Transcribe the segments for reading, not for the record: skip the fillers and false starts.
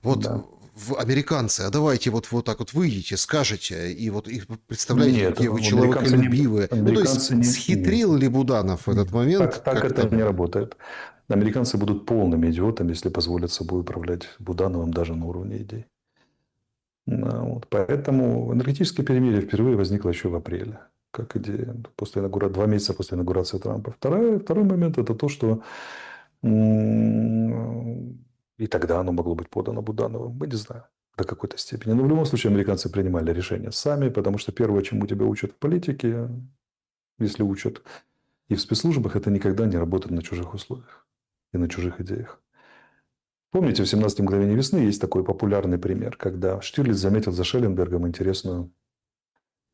Вот Да. американцы, а давайте вот так вот выйдете, скажете, и вот их представляете, Нет, какие вы человеколюбивые. Ну, то есть, американцы не... Нет, схитрил ли Буданов в этот нет. момент Так это как-то? не работает. Американцы будут полными идиотами, если позволят собой управлять Будановым даже на уровне идей. Вот. Поэтому энергетическое перемирие впервые возникло еще в апреле. Как идея. 2 месяца после инаугурации Трампа. Второй момент – это то, что и тогда оно могло быть подано Будановым. Мы не знаем до какой-то степени. Но в любом случае американцы принимали решения сами, потому что первое, чему тебя учат в политике, если учат и в спецслужбах, это никогда не работать на чужих условиях и на чужих идеях. Помните, в «17 мгновений весны» есть такой популярный пример, когда Штирлиц заметил за Шелленбергом интересную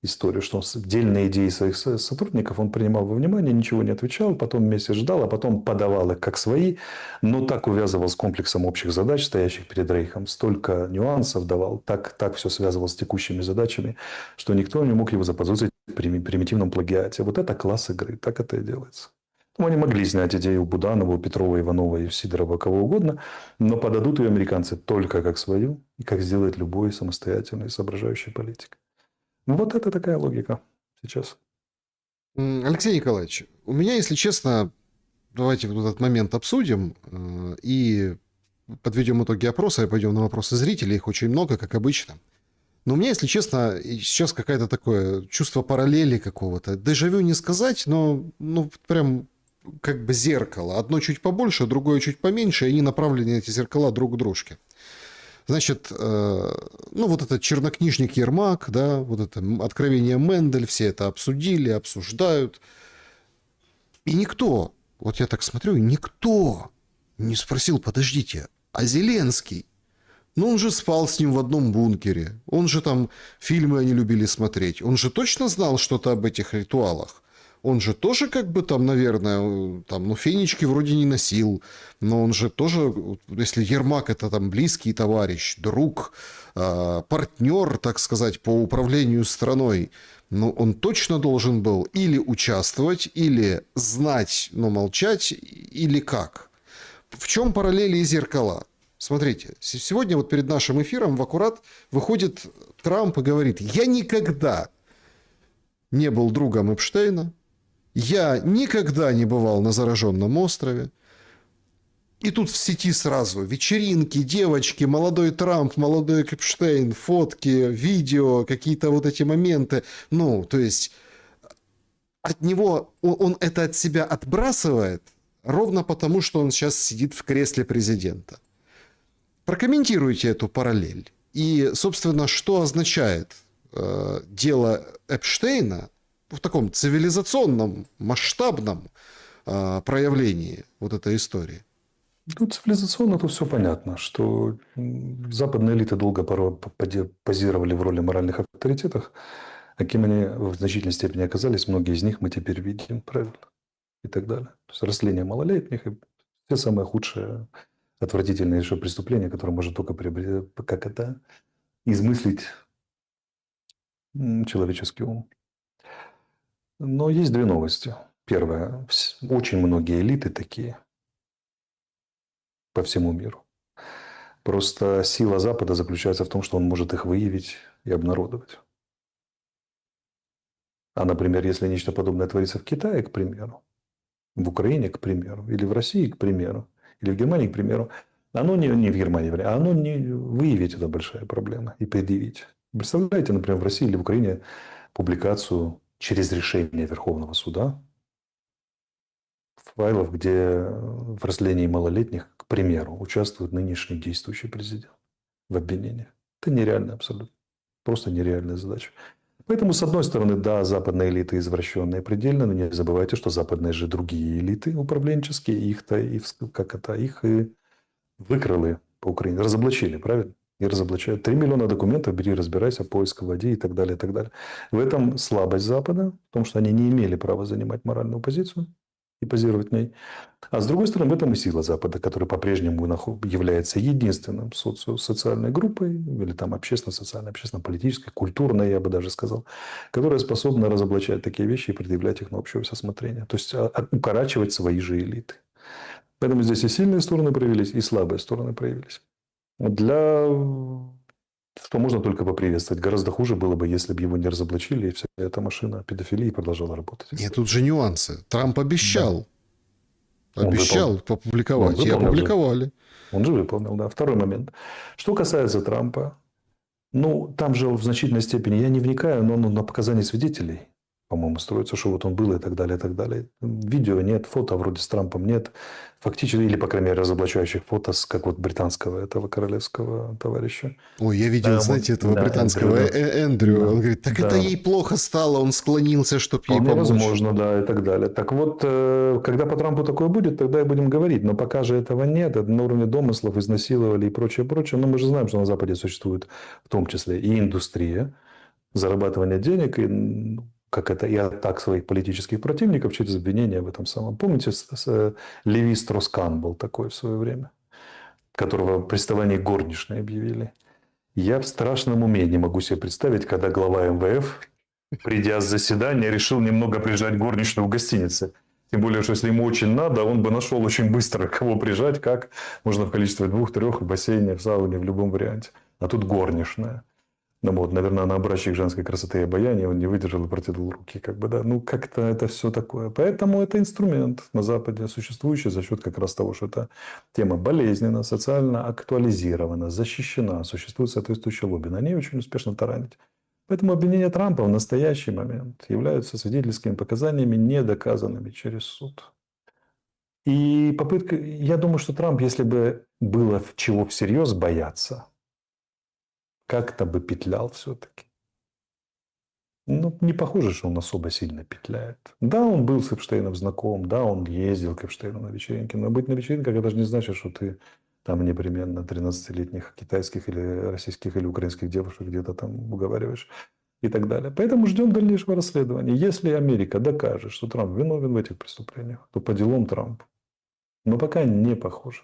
историю, что он отдельные идеи своих сотрудников он принимал во внимание, ничего не отвечал, потом месяц ждал, а потом подавал их как свои, но так увязывал с комплексом общих задач, стоящих перед Рейхом, столько нюансов давал, так все связывал с текущими задачами, что никто не мог его заподозрить в примитивном плагиате. Вот это класс игры, так это и делается. Ну, они могли снять идею у Буданова, у Петрова, Иванова и Сидорова, кого угодно, но подадут ее американцы только как свою, и как сделает любой самостоятельный соображающий политик. Ну, вот это такая логика сейчас. Алексей Николаевич, у меня, если честно, давайте вот этот момент обсудим и подведем итоги опроса и пойдем на вопросы зрителей. Их очень много, как обычно. Но у меня, если честно, сейчас какое-то такое чувство параллели какого-то. Дежавю не сказать, но ну, прям как бы зеркало. Одно чуть побольше, другое чуть поменьше, и они направлены, эти зеркала, друг к дружке. Значит, ну вот этот чернокнижник Ермак, да, вот это откровение Мендель, все это обсудили, обсуждают. И никто, вот я так смотрю, никто не спросил, подождите, а Зеленский? Ну, он же спал с ним в одном бункере. Он же там фильмы они любили смотреть. Он же точно знал что-то об этих ритуалах. Он же тоже как бы там, наверное, там, ну, фенечки вроде не носил. Но он же тоже, если Ермак это там близкий товарищ, друг, партнер, так сказать, по управлению страной, ну, он точно должен был или участвовать, или знать, но молчать, или как. В чем параллели и зеркала? Смотрите, сегодня вот перед нашим эфиром в аккурат выходит Трамп и говорит: я никогда не был другом Эпштейна, я никогда не бывал на зараженном острове. И тут в сети сразу вечеринки, девочки, молодой Трамп, молодой Эпштейн, фотки, видео, какие-то вот эти моменты. Ну, то есть от него, он это от себя отбрасывает ровно потому, что он сейчас сидит в кресле президента. Прокомментируйте эту параллель. И, собственно, что означает дело Эпштейна в таком цивилизационном, масштабном проявлении вот этой истории? Ну, цивилизационно тут все понятно, что западные элиты долго позировали в роли моральных авторитетов, а кем они в значительной степени оказались, многие из них мы теперь видим, правильно, и так далее. То есть растление малолетних и все самые худшие, отвратительные еще преступления, которые может только как это, измыслить человеческий ум. Но есть две новости. Первое. Очень многие элиты такие по всему миру. Просто сила Запада заключается в том, что он может их выявить и обнародовать. А, например, если нечто подобное творится в Китае, к примеру, в Украине, к примеру, или в России, к примеру, или в Германии, к примеру, оно не в Германии, а оно не выявить это большая проблема и предъявить. Представляете, например, в России или в Украине публикацию через решение Верховного суда файлов, где в растлении малолетних, к примеру, участвует нынешний действующий президент в обвинениях. Это нереально абсолютно. Просто нереальная задача. Поэтому, с одной стороны, да, западные элиты извращенные предельно, но не забывайте, что западные же другие элиты управленческие, их-то, их и выкрали по Украине, разоблачили, правильно? И разоблачают. 3 миллиона документов, бери, разбирайся, поиск вводи и так далее, и так далее. В этом слабость Запада, в том, что они не имели права занимать моральную позицию и позировать в ней. А с другой стороны, в этом и сила Запада, который по-прежнему является единственным социальной группой, или там общественно-социальной, общественно-политической, культурной, я бы даже сказал, которая способна разоблачать такие вещи и предъявлять их на общее рассмотрение. То есть, укорачивать свои же элиты. Поэтому здесь и сильные стороны проявились, и слабые стороны проявились. Для... Что можно только поприветствовать. Гораздо хуже было бы, если бы его не разоблачили, и вся эта машина педофилии продолжала работать. Нет, тут же нюансы. Трамп Да. обещал. Он выполнил. Обещал Он опубликовать. И выполнил же. опубликовали. Он же выполнил, да. Второй момент. Что касается Трампа, ну, там же в значительной степени, я не вникаю, но на показания свидетелей, по-моему, строится, что вот он был и так далее, и так далее. Видео нет, фото вроде с Трампом нет. Фактически, или, по крайней мере, разоблачающих фото, как вот британского этого королевского товарища. Ой, я видел, Да, знаете, этого да, Эндрю, британского да. Эндрю. Он Да, говорит, так это да. ей плохо стало, он склонился, чтобы ей Вполне помочь. возможно, да, и так далее. Так вот, когда по Трампу такое будет, тогда и будем говорить. Но пока же этого нет, это на уровне домыслов, изнасиловали и прочее, прочее. Но мы же знаем, что на Западе существует в том числе и индустрия зарабатывания денег, и как это, и атак своих политических противников через обвинения в этом самом. Помните, Леви Строскан был такой в свое время, которого приставание горничной объявили. Я в страшном уме не могу себе представить, когда глава МВФ, придя с заседания, решил немного прижать горничную в гостинице. Тем более, что если ему очень надо, он бы нашел очень быстро, кого прижать, как можно в количестве 2-3 в бассейне, в сауне, в любом варианте. А тут горничная. Ну вот, наверное, на образчик женской красоты и обаяния он не выдержал и протянул руки. Как бы, да. Ну, как-то это все такое. Поэтому это инструмент на Западе, существующий за счет как раз того, что эта тема болезненна, социально актуализирована, защищена, существует соответствующее лобби. На ней очень успешно таранить. Поэтому обвинения Трампа в настоящий момент являются свидетельскими показаниями, недоказанными через суд. И попытка... Я думаю, что Трамп, если бы было чего всерьез бояться, как-то бы петлял все-таки. Ну, не похоже, что он особо сильно петляет. Да, он был с Эпштейном знаком, да, он ездил к Эпштейну на вечеринки, но быть на вечеринках, это же не значит, что ты там непременно 13-летних китайских или российских или украинских девушек где-то там уговариваешь и так далее. Поэтому ждем дальнейшего расследования. Если Америка докажет, что Трамп виновен в этих преступлениях, то по делам Трампу. Но пока не похоже.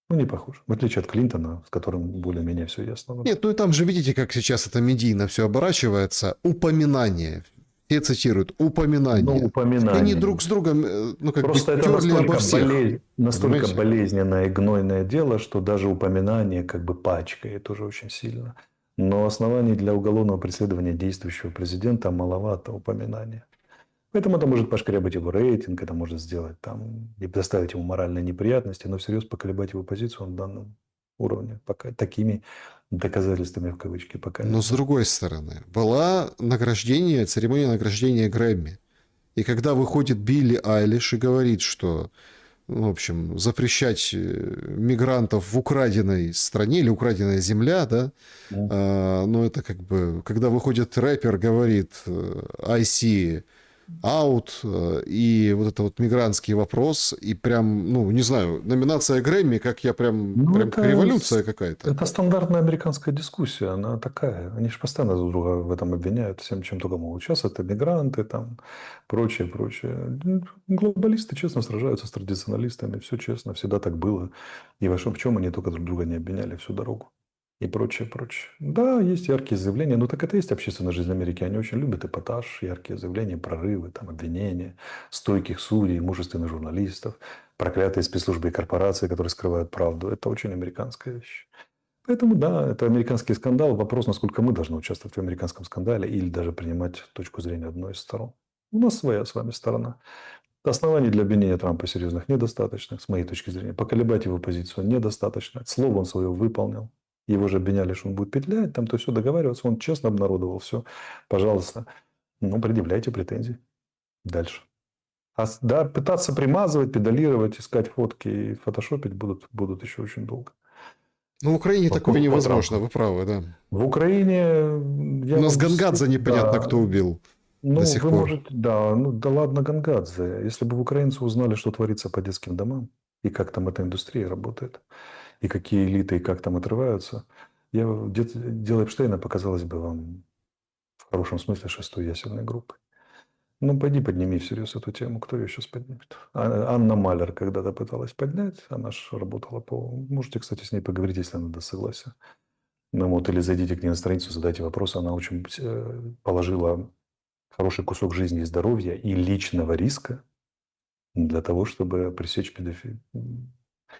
Ну, не похоже. В отличие от Клинтона, с которым более-менее все ясно. Нет, ну и там же видите, как сейчас это медийно все оборачивается. Упоминание. Все цитируют Ну, упоминание. И они упоминание. друг с другом, ну, как бы Просто это терли обо всех. настолько Понимаете? болезненное и гнойное дело, что даже упоминание как бы пачкает уже очень сильно. Но оснований для уголовного преследования действующего президента маловато упоминания. Поэтому это может пошкрябать его рейтинг, это может сделать там и доставить ему моральные неприятности, но всерьез поколебать его позицию на данном уровне пока такими доказательствами в кавычки пока не Но с знаю. другой стороны, была награждение, церемония награждения Грэмми. И когда выходит Билли Айлиш и говорит, что, ну, в общем, запрещать мигрантов в украденной стране или украденная земля, да, ну, это как бы, когда выходит рэпер, говорит I see out, и вот это вот мигрантский вопрос, и прям, ну, не знаю, номинация Грэмми, как я прям, Ну, прям как революция какая-то. это стандартная американская дискуссия, она такая. Они же постоянно друг друга в этом обвиняют, всем чем только могут. Сейчас это мигранты, там, прочее, прочее. Глобалисты честно сражаются с традиционалистами, все честно, всегда так было. И во в чем они только друг друга не обвиняли всю дорогу. И прочее, прочее. Да, есть яркие заявления, но так это и есть общественная жизнь Америки. Они очень любят эпатаж, яркие заявления, прорывы, там, обвинения, стойких судей, мужественных журналистов, проклятые спецслужбы и корпорации, которые скрывают правду. Это очень американская вещь. Поэтому да, это американский скандал. Вопрос, насколько мы должны участвовать в американском скандале или даже принимать точку зрения одной из сторон. У нас своя с вами сторона. Оснований для обвинения Трампа серьезных недостаточно, с моей точки зрения. Поколебать его позицию недостаточно. Слово он свое выполнил. Его же обвиняли, что он будет петлять, там то все договариваться. Он честно обнародовал все. Пожалуйста, ну, предъявляйте претензии. Дальше. А да, пытаться примазывать, педалировать, искать фотки и фотошопить будут еще очень долго. Ну, в Украине такое По невозможно, Трампу. вы правы, да. В Украине У я нас вам... Гангадзе непонятно, Да, кто убил до ну, сих вы пор. можете... Да, ну, да ладно Гангадзе. Если бы украинцы узнали, что творится по детским домам, и как там эта индустрия работает, и какие элиты, и как там отрываются, дело Эпштейна показалось бы вам в хорошем смысле шестой ясельной группы. Ну, пойди подними всерьез эту тему. Кто ее сейчас поднимет? Анна Малер когда-то пыталась поднять. Она же работала по... Можете, кстати, с ней поговорить, если она даст согласие. Ну, вот, или зайдите к ней на страницу, задайте вопрос. Она очень положила хороший кусок жизни и здоровья и личного риска для того, чтобы пресечь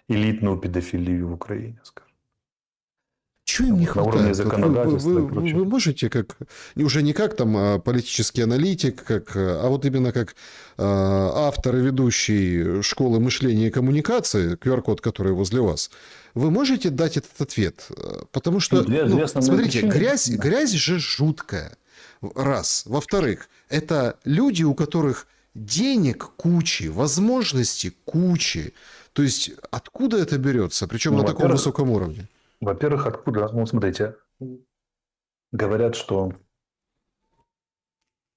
элитную педофилию в Украине, скажем. Чего им не Вот, на уровне хватает? Вот законодательства и прочее. вы можете как, уже не как там политический аналитик, как, а вот именно как автор и ведущий школы мышления и коммуникации, QR-код, который возле вас, вы можете дать этот ответ? Потому Ну, что, две ну, основные смотрите, причины. Да. грязь же жуткая. Раз. Во-вторых, это люди, у которых денег кучи, возможностей кучи. То есть откуда это берется? Причем Ну, на таком высоком уровне. во-первых, откуда? Ну, смотрите, говорят, что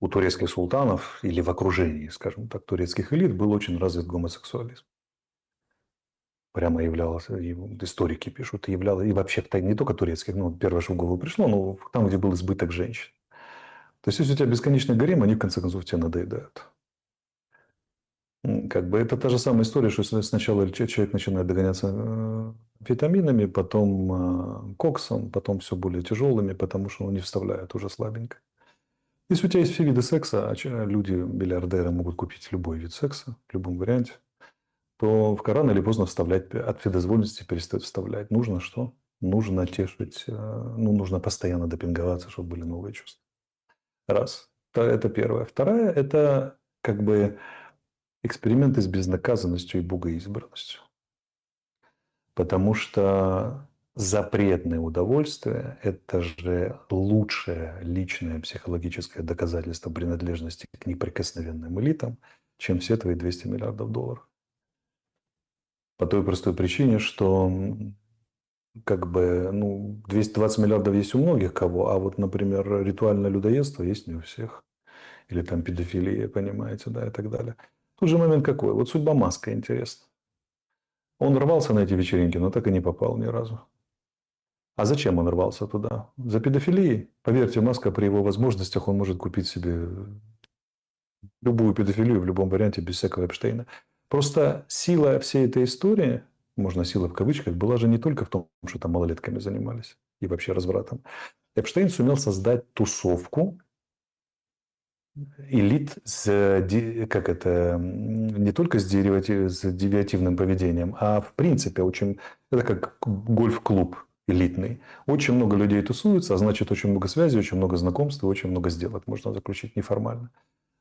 у турецких султанов или в окружении, скажем так, турецких элит был очень развит гомосексуализм. Прямо являлся, и историки пишут, являлось, и вообще не только турецких, ну, первое, что в голову пришло, но там, где был избыток женщин. То есть, если у тебя бесконечный гарем, они в конце концов тебе надоедают. Как бы это та же самая история, что сначала человек начинает догоняться витаминами, потом коксом, потом все более тяжелыми, потому что он не вставляет уже слабенько. Если у тебя есть все виды секса, а люди, миллиардеры, могут купить любой вид секса в любом варианте, то в рано или поздно вставлять от вседозволенности перестают вставлять. Нужно что? Нужно тешить, ну, нужно постоянно допинговаться, чтобы были новые чувства. Раз. Это первое. Второе – это как бы эксперименты с безнаказанностью и богоизбранностью. Потому что запретное удовольствие – это же лучшее личное психологическое доказательство принадлежности к неприкосновенным элитам, чем все твои 200 миллиардов долларов. По той простой причине, что как бы, ну, 220 миллиардов есть у многих кого, а вот, например, ритуальное людоедство есть не у всех. Или там педофилия, понимаете, да, и так далее. Тут же момент какой? Вот судьба Маска интересна. Он рвался на эти вечеринки, но так и не попал ни разу. А зачем он рвался туда? За педофилией? Поверьте, Маска при его возможностях, он может купить себе любую педофилию в любом варианте без всякого Эпштейна. Просто сила всей этой истории, можно сила в кавычках, была же не только в том, что там малолетками занимались и вообще развратом. Эпштейн сумел создать тусовку элит как это, не только с девиативным поведением, а в принципе очень, это как гольф-клуб элитный. Очень много людей тусуются, а значит очень много связей, очень много знакомств и очень много сделок можно заключить неформально.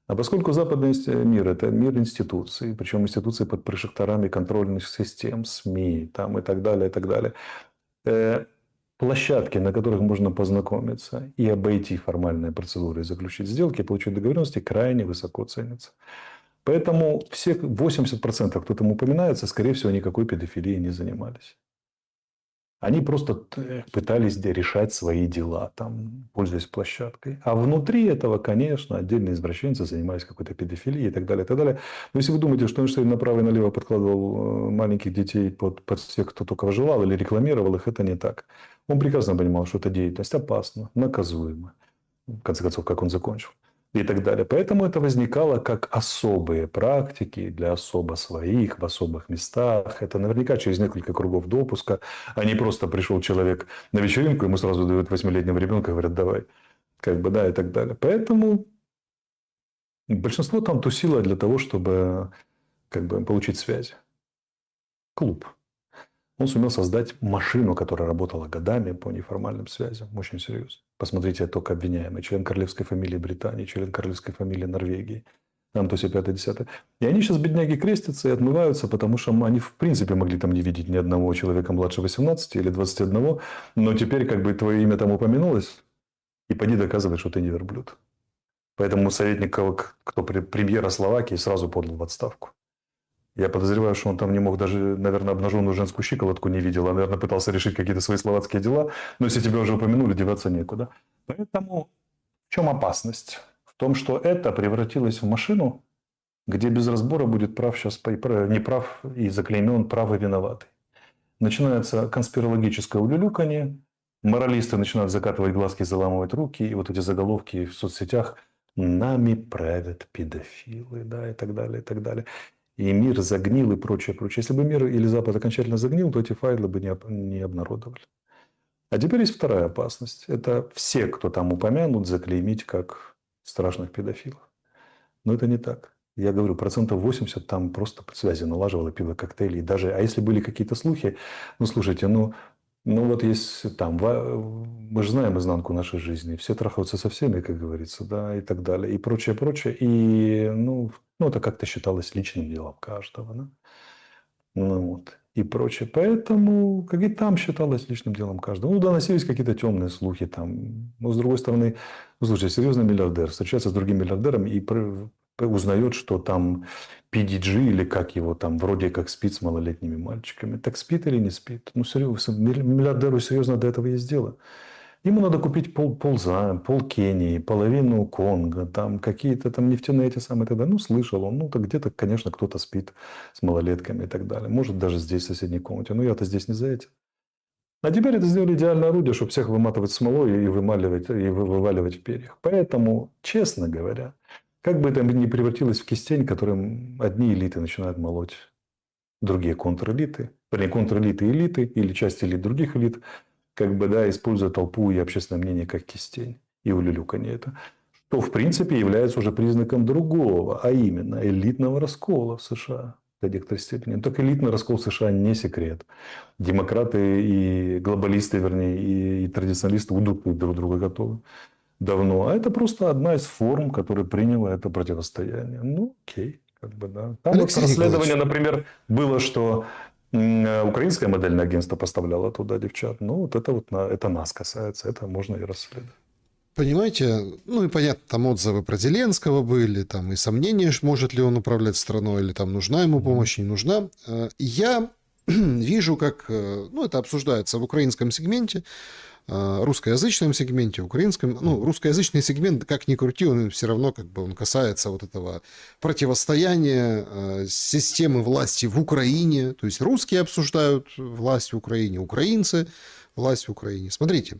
А поскольку западный мир – это мир институций, причем институции под прожекторами контрольных систем, СМИ там, и так далее, и так далее, площадки, на которых можно познакомиться и обойти формальные процедуры, и заключить сделки, получить договоренности, крайне высоко ценятся. Поэтому все 80%, кто там упоминается, скорее всего, никакой педофилией не занимались. Они просто пытались решать свои дела, там, пользуясь площадкой. А внутри этого, конечно, отдельные извращенцы занимались какой-то педофилией и так далее, и так далее. Но если вы думаете, что Эйнштейн направо и налево подкладывал маленьких детей под всех, кто только желал, или рекламировал их, это не так. Он прекрасно понимал, что эта деятельность опасна, наказуема. В конце концов, как он закончил. И так далее. Поэтому это возникало как особые практики для особо своих, в особых местах. Это наверняка через несколько кругов допуска. А не просто пришел человек на вечеринку, ему сразу дают 8-летнего ребенка и говорят, давай. Как бы, да, и так далее. Поэтому большинство там тусило для того, чтобы как бы, получить связи. Клуб. Он сумел создать машину, которая работала годами по неформальным связям. Очень серьезно. Посмотрите, только обвиняемый. Член королевской фамилии Британии, член королевской фамилии Норвегии. Там, то есть, 5-10. И они сейчас, бедняги, крестятся и отмываются, потому что они, в принципе, могли там не видеть ни одного человека младше 18 или 21. Но теперь, как бы, твое имя там упомянулось, и поди доказывай, что ты не верблюд. Поэтому советник, кто премьера Словакии, сразу подал в отставку. Я подозреваю, что он там не мог даже, наверное, обнаженную женскую щиколотку не видел, а, наверное, пытался решить какие-то свои словацкие дела. Но если тебя уже упомянули, деваться некуда. Поэтому в чем опасность? В том, что это превратилось в машину, где без разбора будет прав сейчас, не прав и заклеймен прав и виноватый. Начинается конспирологическое улюлюканье, моралисты начинают закатывать глазки, заламывать руки, и вот эти заголовки в соцсетях «Нами правят педофилы», да, и так далее, и так далее. И мир загнил и прочее, прочее. Если бы мир или Запад окончательно загнил, то эти файлы бы не обнародовали. А теперь есть вторая опасность. Это все, кто там упомянут, заклеймить как страшных педофилов. Но это не так. Я говорю, 80% там просто связи налаживало, пило коктейли. И даже, а если были какие-то слухи, ну, слушайте, ну, Ну, вот есть там, мы же знаем изнанку нашей жизни, все трахаются со всеми, как говорится, да, и так далее, и прочее, прочее. И, ну это как-то считалось личным делом каждого, да. Ну, вот. И прочее. Поэтому, как и там считалось личным делом каждого. Ну, доносились какие-то темные слухи там. Но, с другой стороны, ну, слушай, серьезный миллиардер встречается с другим миллиардером и узнает, что там PDG или как его там, вроде как спит с малолетними мальчиками. Так спит или не спит? Ну, серьезно, миллиардеру серьезно до этого есть дело. Ему надо купить пол Кении, половину Конго, там какие-то там нефтяные эти самые тогда. Ну, слышал он. Ну, так где-то, конечно, кто-то спит с малолетками и так далее. Может, даже здесь, в соседней комнате. Но я-то здесь не за этим. А теперь это сделали идеальное орудие, чтобы всех выматывать смолой и вымаливать, и вываливать в перьях. Поэтому, честно говоря, как бы это ни превратилось в кистень, которым одни элиты начинают молоть другие контрэлиты, вернее, контрэлиты элиты или часть элит других элит, как бы, да, используя толпу и общественное мнение как кистень и улюлюканье это, что, в принципе, является уже признаком другого, а именно элитного раскола в США до некоторой степени. Но только элитный раскол в США не секрет. Демократы и глобалисты, вернее, и традиционалисты удушить друг друга готовы давно. А это просто одна из форм, которую приняло это противостояние. Ну, окей. Как бы, да. Там вот Алексей расследование, Николаевич, например, было, что украинское модельное агентство поставляло туда девчат. Ну, вот это вот это нас касается. Это можно и расследовать. понимаете, ну и понятно, там отзывы про Зеленского были, там и сомнения, может ли он управлять страной, или там нужна ему помощь, не нужна. Я вижу, как, ну, это обсуждается в украинском сегменте, русскоязычном сегменте, украинском, ну, русскоязычный сегмент, как ни крути, он все равно как бы он касается вот этого противостояния системы власти в Украине, то есть русские обсуждают власть в Украине, украинцы власть в Украине. Смотрите,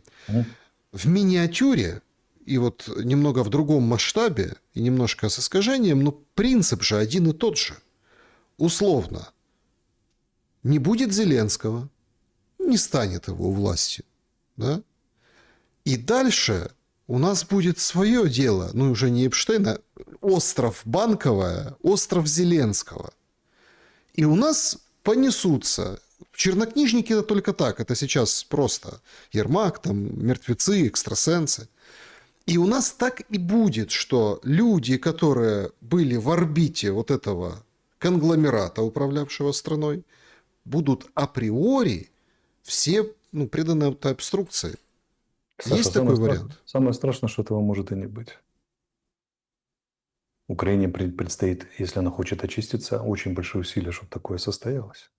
в миниатюре и вот немного в другом масштабе и немножко с искажением, но принцип же один и тот же. Условно, не будет Зеленского, не станет его у власти, да? И дальше у нас будет свое дело, ну уже не Эпштейна, остров Банковая, остров Зеленского. И у нас понесутся. Чернокнижники это только так, это сейчас просто Ермак, там, мертвецы, экстрасенсы. И у нас так и будет, что люди, которые были в орбите вот этого конгломерата, управлявшего страной, будут априори все преданы обструкции. Саша, Есть такой вариант? самое страшное, что этого может и не быть. Украине предстоит, если она хочет очиститься, очень большие усилия, чтобы такое состоялось.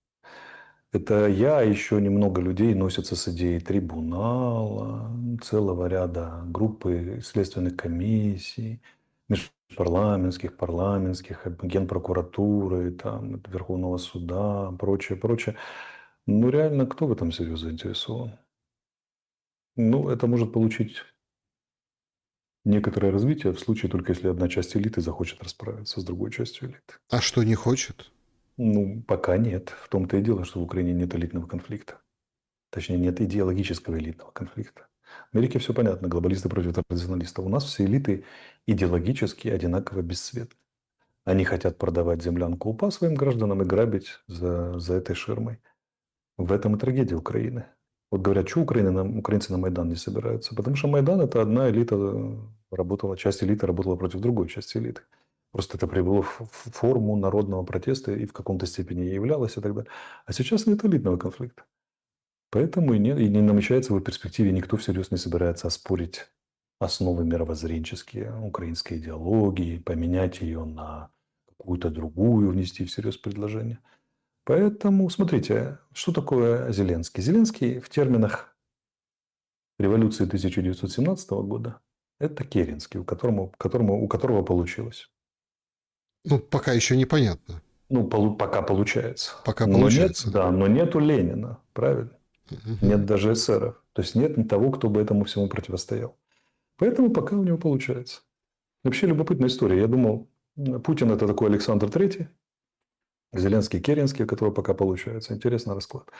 Это я, еще немного людей носятся с идеей трибунала, целого ряда группы следственных комиссий, межпарламентских, парламентских, генпрокуратуры, там, Верховного суда, прочее, прочее. Ну, реально, кто в этом серьезно заинтересован? Ну, это может получить некоторое развитие в случае только если одна часть элиты захочет расправиться с другой частью элиты. А что не хочет? Ну, пока нет. В том-то и дело, что в Украине нет элитного конфликта. Точнее, нет идеологического элитного конфликта. В Америке все понятно. Глобалисты против традиционалистов. У нас все элиты идеологически одинаково бесцветны. Они хотят продавать землянку УПА своим гражданам и грабить за этой ширмой. В этом и трагедия Украины. Вот говорят, что украинцы на Майдан не собираются. Потому что Майдан – это одна элита работала, часть элиты работала против другой части элиты. Просто это привело в форму народного протеста и в каком-то степени являлось и так далее. А сейчас нет элитного конфликта. Поэтому и не намечается в перспективе, никто всерьез не собирается оспорить основы мировоззренческие украинской идеологии, поменять ее на какую-то другую, внести всерьез предложение. Поэтому, смотрите, что такое Зеленский? Зеленский в терминах революции 1917 года – это Керенский, у которого получилось. Ну, пока еще непонятно. Ну, пока получается. Пока Но нет, получается. да, но нету Ленина, правильно? Нет Мгм. даже эсеров. То есть нет того, кто бы этому всему противостоял. Поэтому пока у него получается. Вообще любопытная история. Я думал, Путин – это такой Александр Третий, Зеленский – Керенский, у которого пока получается. Интересный расклад.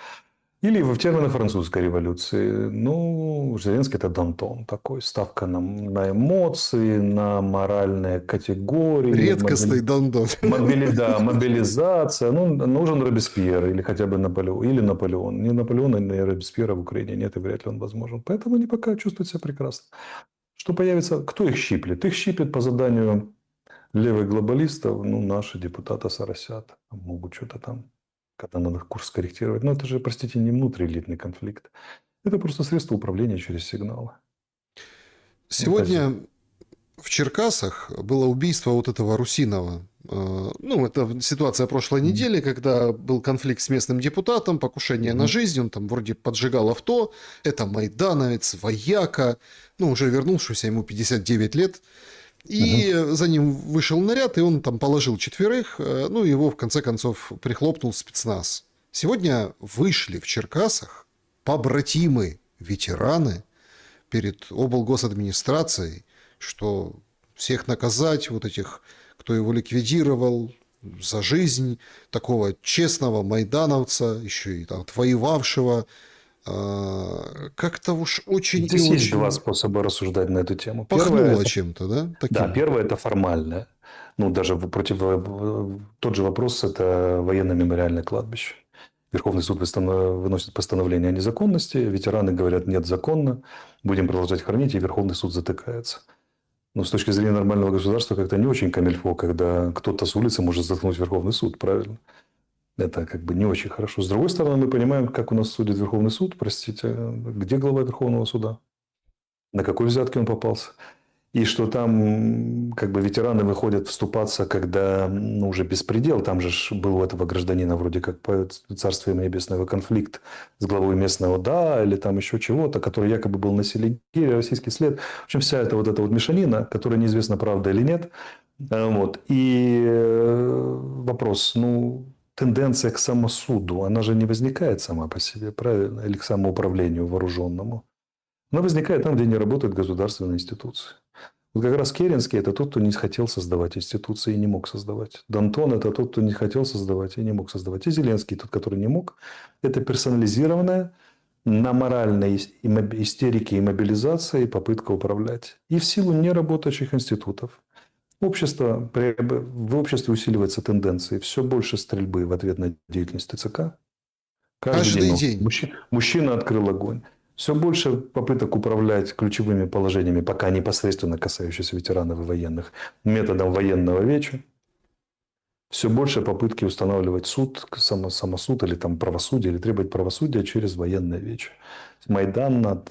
Или в термины французской революции. Ну, Зеленский – это Дантон такой. Ставка на эмоции, на моральные категории, Редкостный Дондон. да, мобилизация. Ну, нужен Робеспьер или хотя бы Наполеон. Или Наполеон. Ни Наполеона, ни Робеспьера в Украине нет, и вряд ли он возможен. Поэтому они пока чувствуют себя прекрасно. Что появится? Кто их щиплет? Их щиплет по заданию левых глобалистов, ну, наши депутаты соросят. Могут что-то там, когда надо их курс корректировать. Но это же, простите, не внутриэлитный конфликт. Это просто средство управления через сигналы. Опять же. Сегодня в Черкасах было убийство вот этого Русинова. Ну, это ситуация прошлой недели, когда был конфликт с местным депутатом, покушение на жизнь, он там вроде поджигал авто. Это майдановец, вояка, ну, уже вернувшийся, ему 59 лет. И за ним вышел наряд, и он там положил 4, ну, его в конце концов прихлопнул спецназ. Сегодня вышли в Черкасах побратимы, ветераны перед облгосадминистрацией, что всех наказать, вот этих, кто его ликвидировал за жизнь, такого честного майдановца, еще и там, отвоевавшего, как-то уж очень и Здесь есть два очень способа рассуждать на эту тему. Первое – пахнуло это чем-то, да, да, таким. первое – это формальное. Ну, даже тот же вопрос – это военно-мемориальное кладбище. Верховный суд выносит постановление о незаконности, ветераны говорят «нет, законно, будем продолжать хранить», и Верховный суд затыкается. Но с точки зрения нормального государства как-то не очень камильфо, когда кто-то с улицы может заткнуть Верховный суд, правильно? Это как бы не очень хорошо. С другой стороны, мы понимаем, как у нас судит Верховный суд, простите, где глава Верховного суда? На какой взятке он попался? И что там как бы ветераны выходят вступаться, когда ну, уже беспредел. Там же был у этого гражданина вроде как по царству небесного конфликт с главой местного ОДА или там еще чего-то, который якобы был на Селигере, российский след. В общем, вся эта вот мешанина, которая неизвестно, правда или нет. Вот. И вопрос, ну, тенденция к самосуду, она же не возникает сама по себе, правильно? Или к самоуправлению вооруженному. Она возникает там, где не работают государственные институции. Вот как раз Керенский – это тот, кто не хотел создавать институции и не мог создавать. Дантон – это тот, кто не хотел создавать и не мог создавать. И Зеленский – тот, который не мог. Это персонализированная на моральной истерике и мобилизации попытка управлять. И в силу неработающих институтов. В обществе усиливаются тенденции. Все больше стрельбы в ответ на деятельность ТЦК. Каждый день Каждый день. мужчина открыл огонь. Все больше попыток управлять ключевыми положениями, пока непосредственно касающиеся ветеранов и военных, методом военного веча. Все больше попытки устанавливать суд, самосуд или там правосудие, или требовать правосудия через военное вече. Майдан,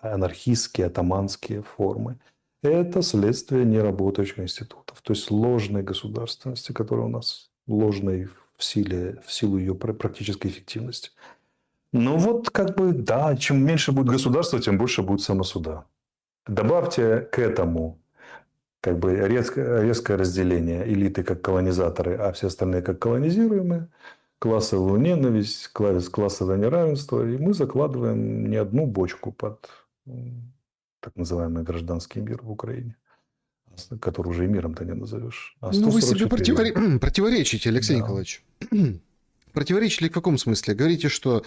анархистские, атаманские формы. Это следствие неработающих институтов. То есть ложной государственности, которая у нас ложной в силу ее практической эффективности. Ну вот как бы да, чем меньше будет государства, тем больше будет самосуда. Добавьте к этому как бы резкое разделение элиты как колонизаторы, а все остальные как колонизируемые, классовую ненависть, классовое неравенство, и мы закладываем не одну бочку под так называемый гражданский мир в Украине, который уже и миром-то не назовешь, а Ну, вы себе 144. противоречите, Алексей Да. Николаевич. Противоречили в каком смысле? Говорите, что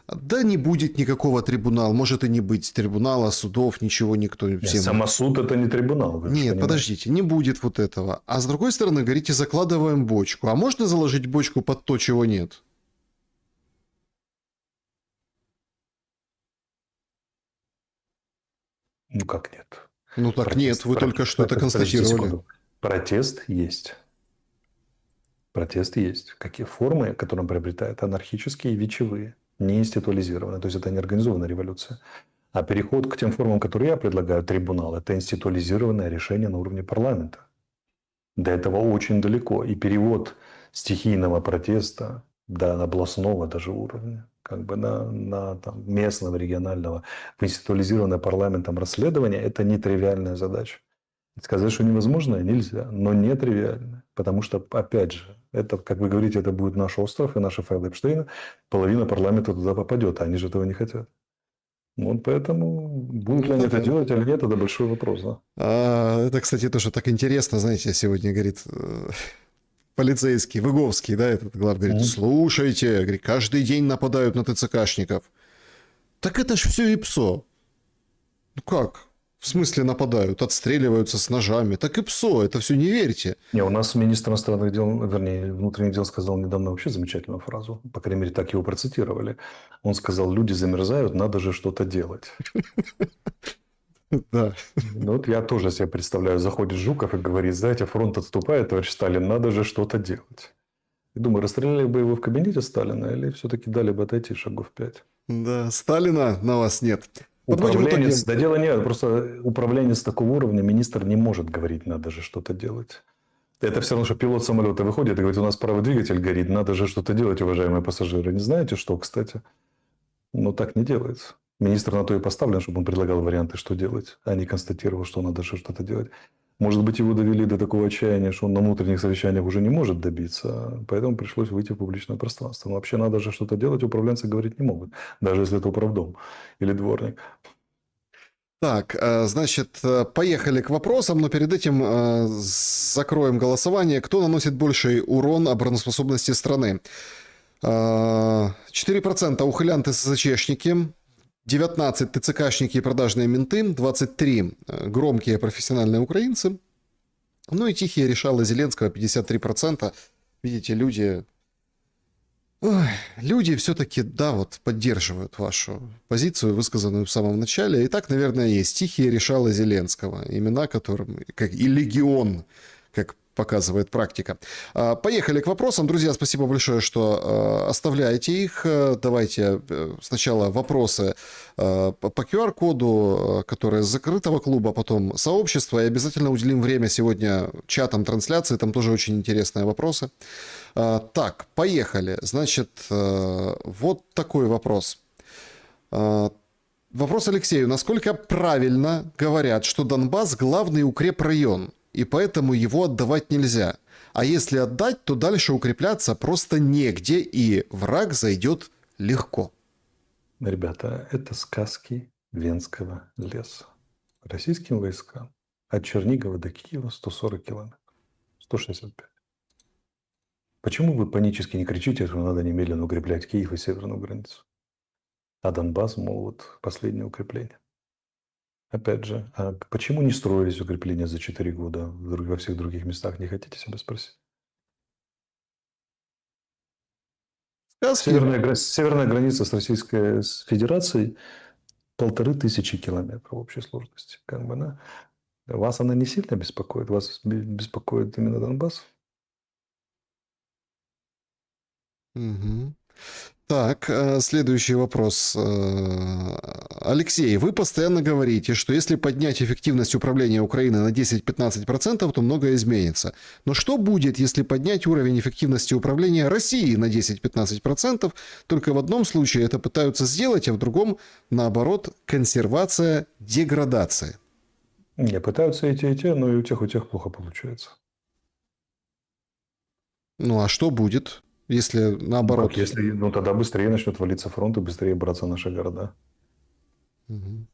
да не будет никакого трибунала, может и не быть трибунала, судов, ничего никто... всем... Самосуд – это не трибунал, вы же Нет, понимаете. подождите, не будет вот этого. А с другой стороны, говорите, закладываем бочку. А можно заложить бочку под то, чего нет? Ну как нет? Ну так нет, вы только что это Подождите констатировали. секунду. Протест есть. Протест есть. Какие формы, которые он приобретает? Анархические и вечевые. Не институализированные. То есть это не организованная революция. А переход к тем формам, которые я предлагаю, трибунал, это институализированное решение на уровне парламента. До этого очень далеко. И перевод стихийного протеста до областного даже уровня, как бы на там, местного, регионального, в институализированное парламентом расследование, это нетривиальная задача. Сказать, что невозможно, нельзя, но нетривиально. Потому что, опять же, это, как вы говорите, это будет наш остров и наши файлы Эпштейна. Половина парламента туда попадет, а они же этого не хотят. Вот поэтому будут ли они это делать или нет, это большой вопрос. Да? Это, кстати, тоже так интересно, знаете, сегодня, говорит, полицейский, Выговский, да, этот глав, говорит, слушайте, говорит, каждый день нападают на ТЦКшников. Так это ж все ИПСО. Ну как? В смысле нападают, отстреливаются с ножами. Так ИПСО, это все не верьте. Не, у нас министр иностранных дел, вернее, внутренних дел сказал недавно вообще замечательную фразу. По крайней мере, так его процитировали. Он сказал, люди замерзают, надо же что-то делать. Да. Ну, вот я тоже себе представляю, заходит Жуков и говорит, знаете, фронт отступает, товарищ Сталин, надо же что-то делать. И думаю, расстреляли бы его в кабинете Сталина или все-таки дали бы отойти шагов 5? Да, Сталина на вас нет. Подводим итоги. Управленец, да дело нет, просто управленец такого уровня, министр не может говорить, надо же что-то делать. Это все равно, что пилот самолета выходит и говорит, у нас правый двигатель горит, надо же что-то делать, уважаемые пассажиры. Не знаете что, кстати? Но так не делается. Министр на то и поставлен, чтобы он предлагал варианты, что делать, а не констатировал, что надо же что-то делать. Может быть, его довели до такого отчаяния, что он на внутренних совещаниях уже не может добиться, поэтому пришлось выйти в публичное пространство. Но вообще надо же что-то делать, управленцы говорить не могут, даже если это управдом или дворник. Так, значит, поехали к вопросам, но перед этим закроем голосование. Кто наносит больший урон обороноспособности страны? 4% ухылянты СЗЧшники, 19 ТЦКшники и продажные менты, 23 громкие профессиональные украинцы, ну и тихие решала Зеленского 53%. Видите, люди все-таки, да, вот поддерживают вашу позицию, высказанную в самом начале. И так, наверное, есть тихие решала Зеленского, имена которым, как и легион, как показывает практика. Поехали к вопросам. Друзья, спасибо большое, что оставляете их. Давайте сначала вопросы по QR-коду, которые с закрытого клуба, потом сообщества. И обязательно уделим время сегодня чатам трансляции. Там тоже очень интересные вопросы. Так, поехали. Значит, вот такой вопрос. Вопрос Алексею. Насколько правильно говорят, что Донбасс – главный укрепрайон, и поэтому его отдавать нельзя? А если отдать, то дальше укрепляться просто негде, и враг зайдет легко. Ребята, это сказки Венского леса. Российским войскам от Чернигова до Киева 140 километров. 165. Почему вы панически не кричите, что надо немедленно укреплять Киев и северную границу? А Донбасс, мол, вот последнее укрепление. Опять же, а почему не строились укрепления за 4 года во всех других местах? Не хотите себя спросить? Сказки. Северная граница с Российской Федерацией 1500 километров в общей сложности. Как бы, да? Вас она не сильно беспокоит? Вас беспокоит именно Донбасс? Угу. Так, следующий вопрос. Алексей, вы постоянно говорите, что если поднять эффективность управления Украины на 10-15%, то многое изменится. Но что будет, если поднять уровень эффективности управления России на 10-15%? Только в одном случае это пытаются сделать, а в другом, наоборот, консервация, деградация. Не, пытаются и те, но и у тех плохо получается. Ну, а что будет? Если наоборот. Как, если, ну, тогда быстрее начнет валиться фронт и быстрее браться наши города. Угу.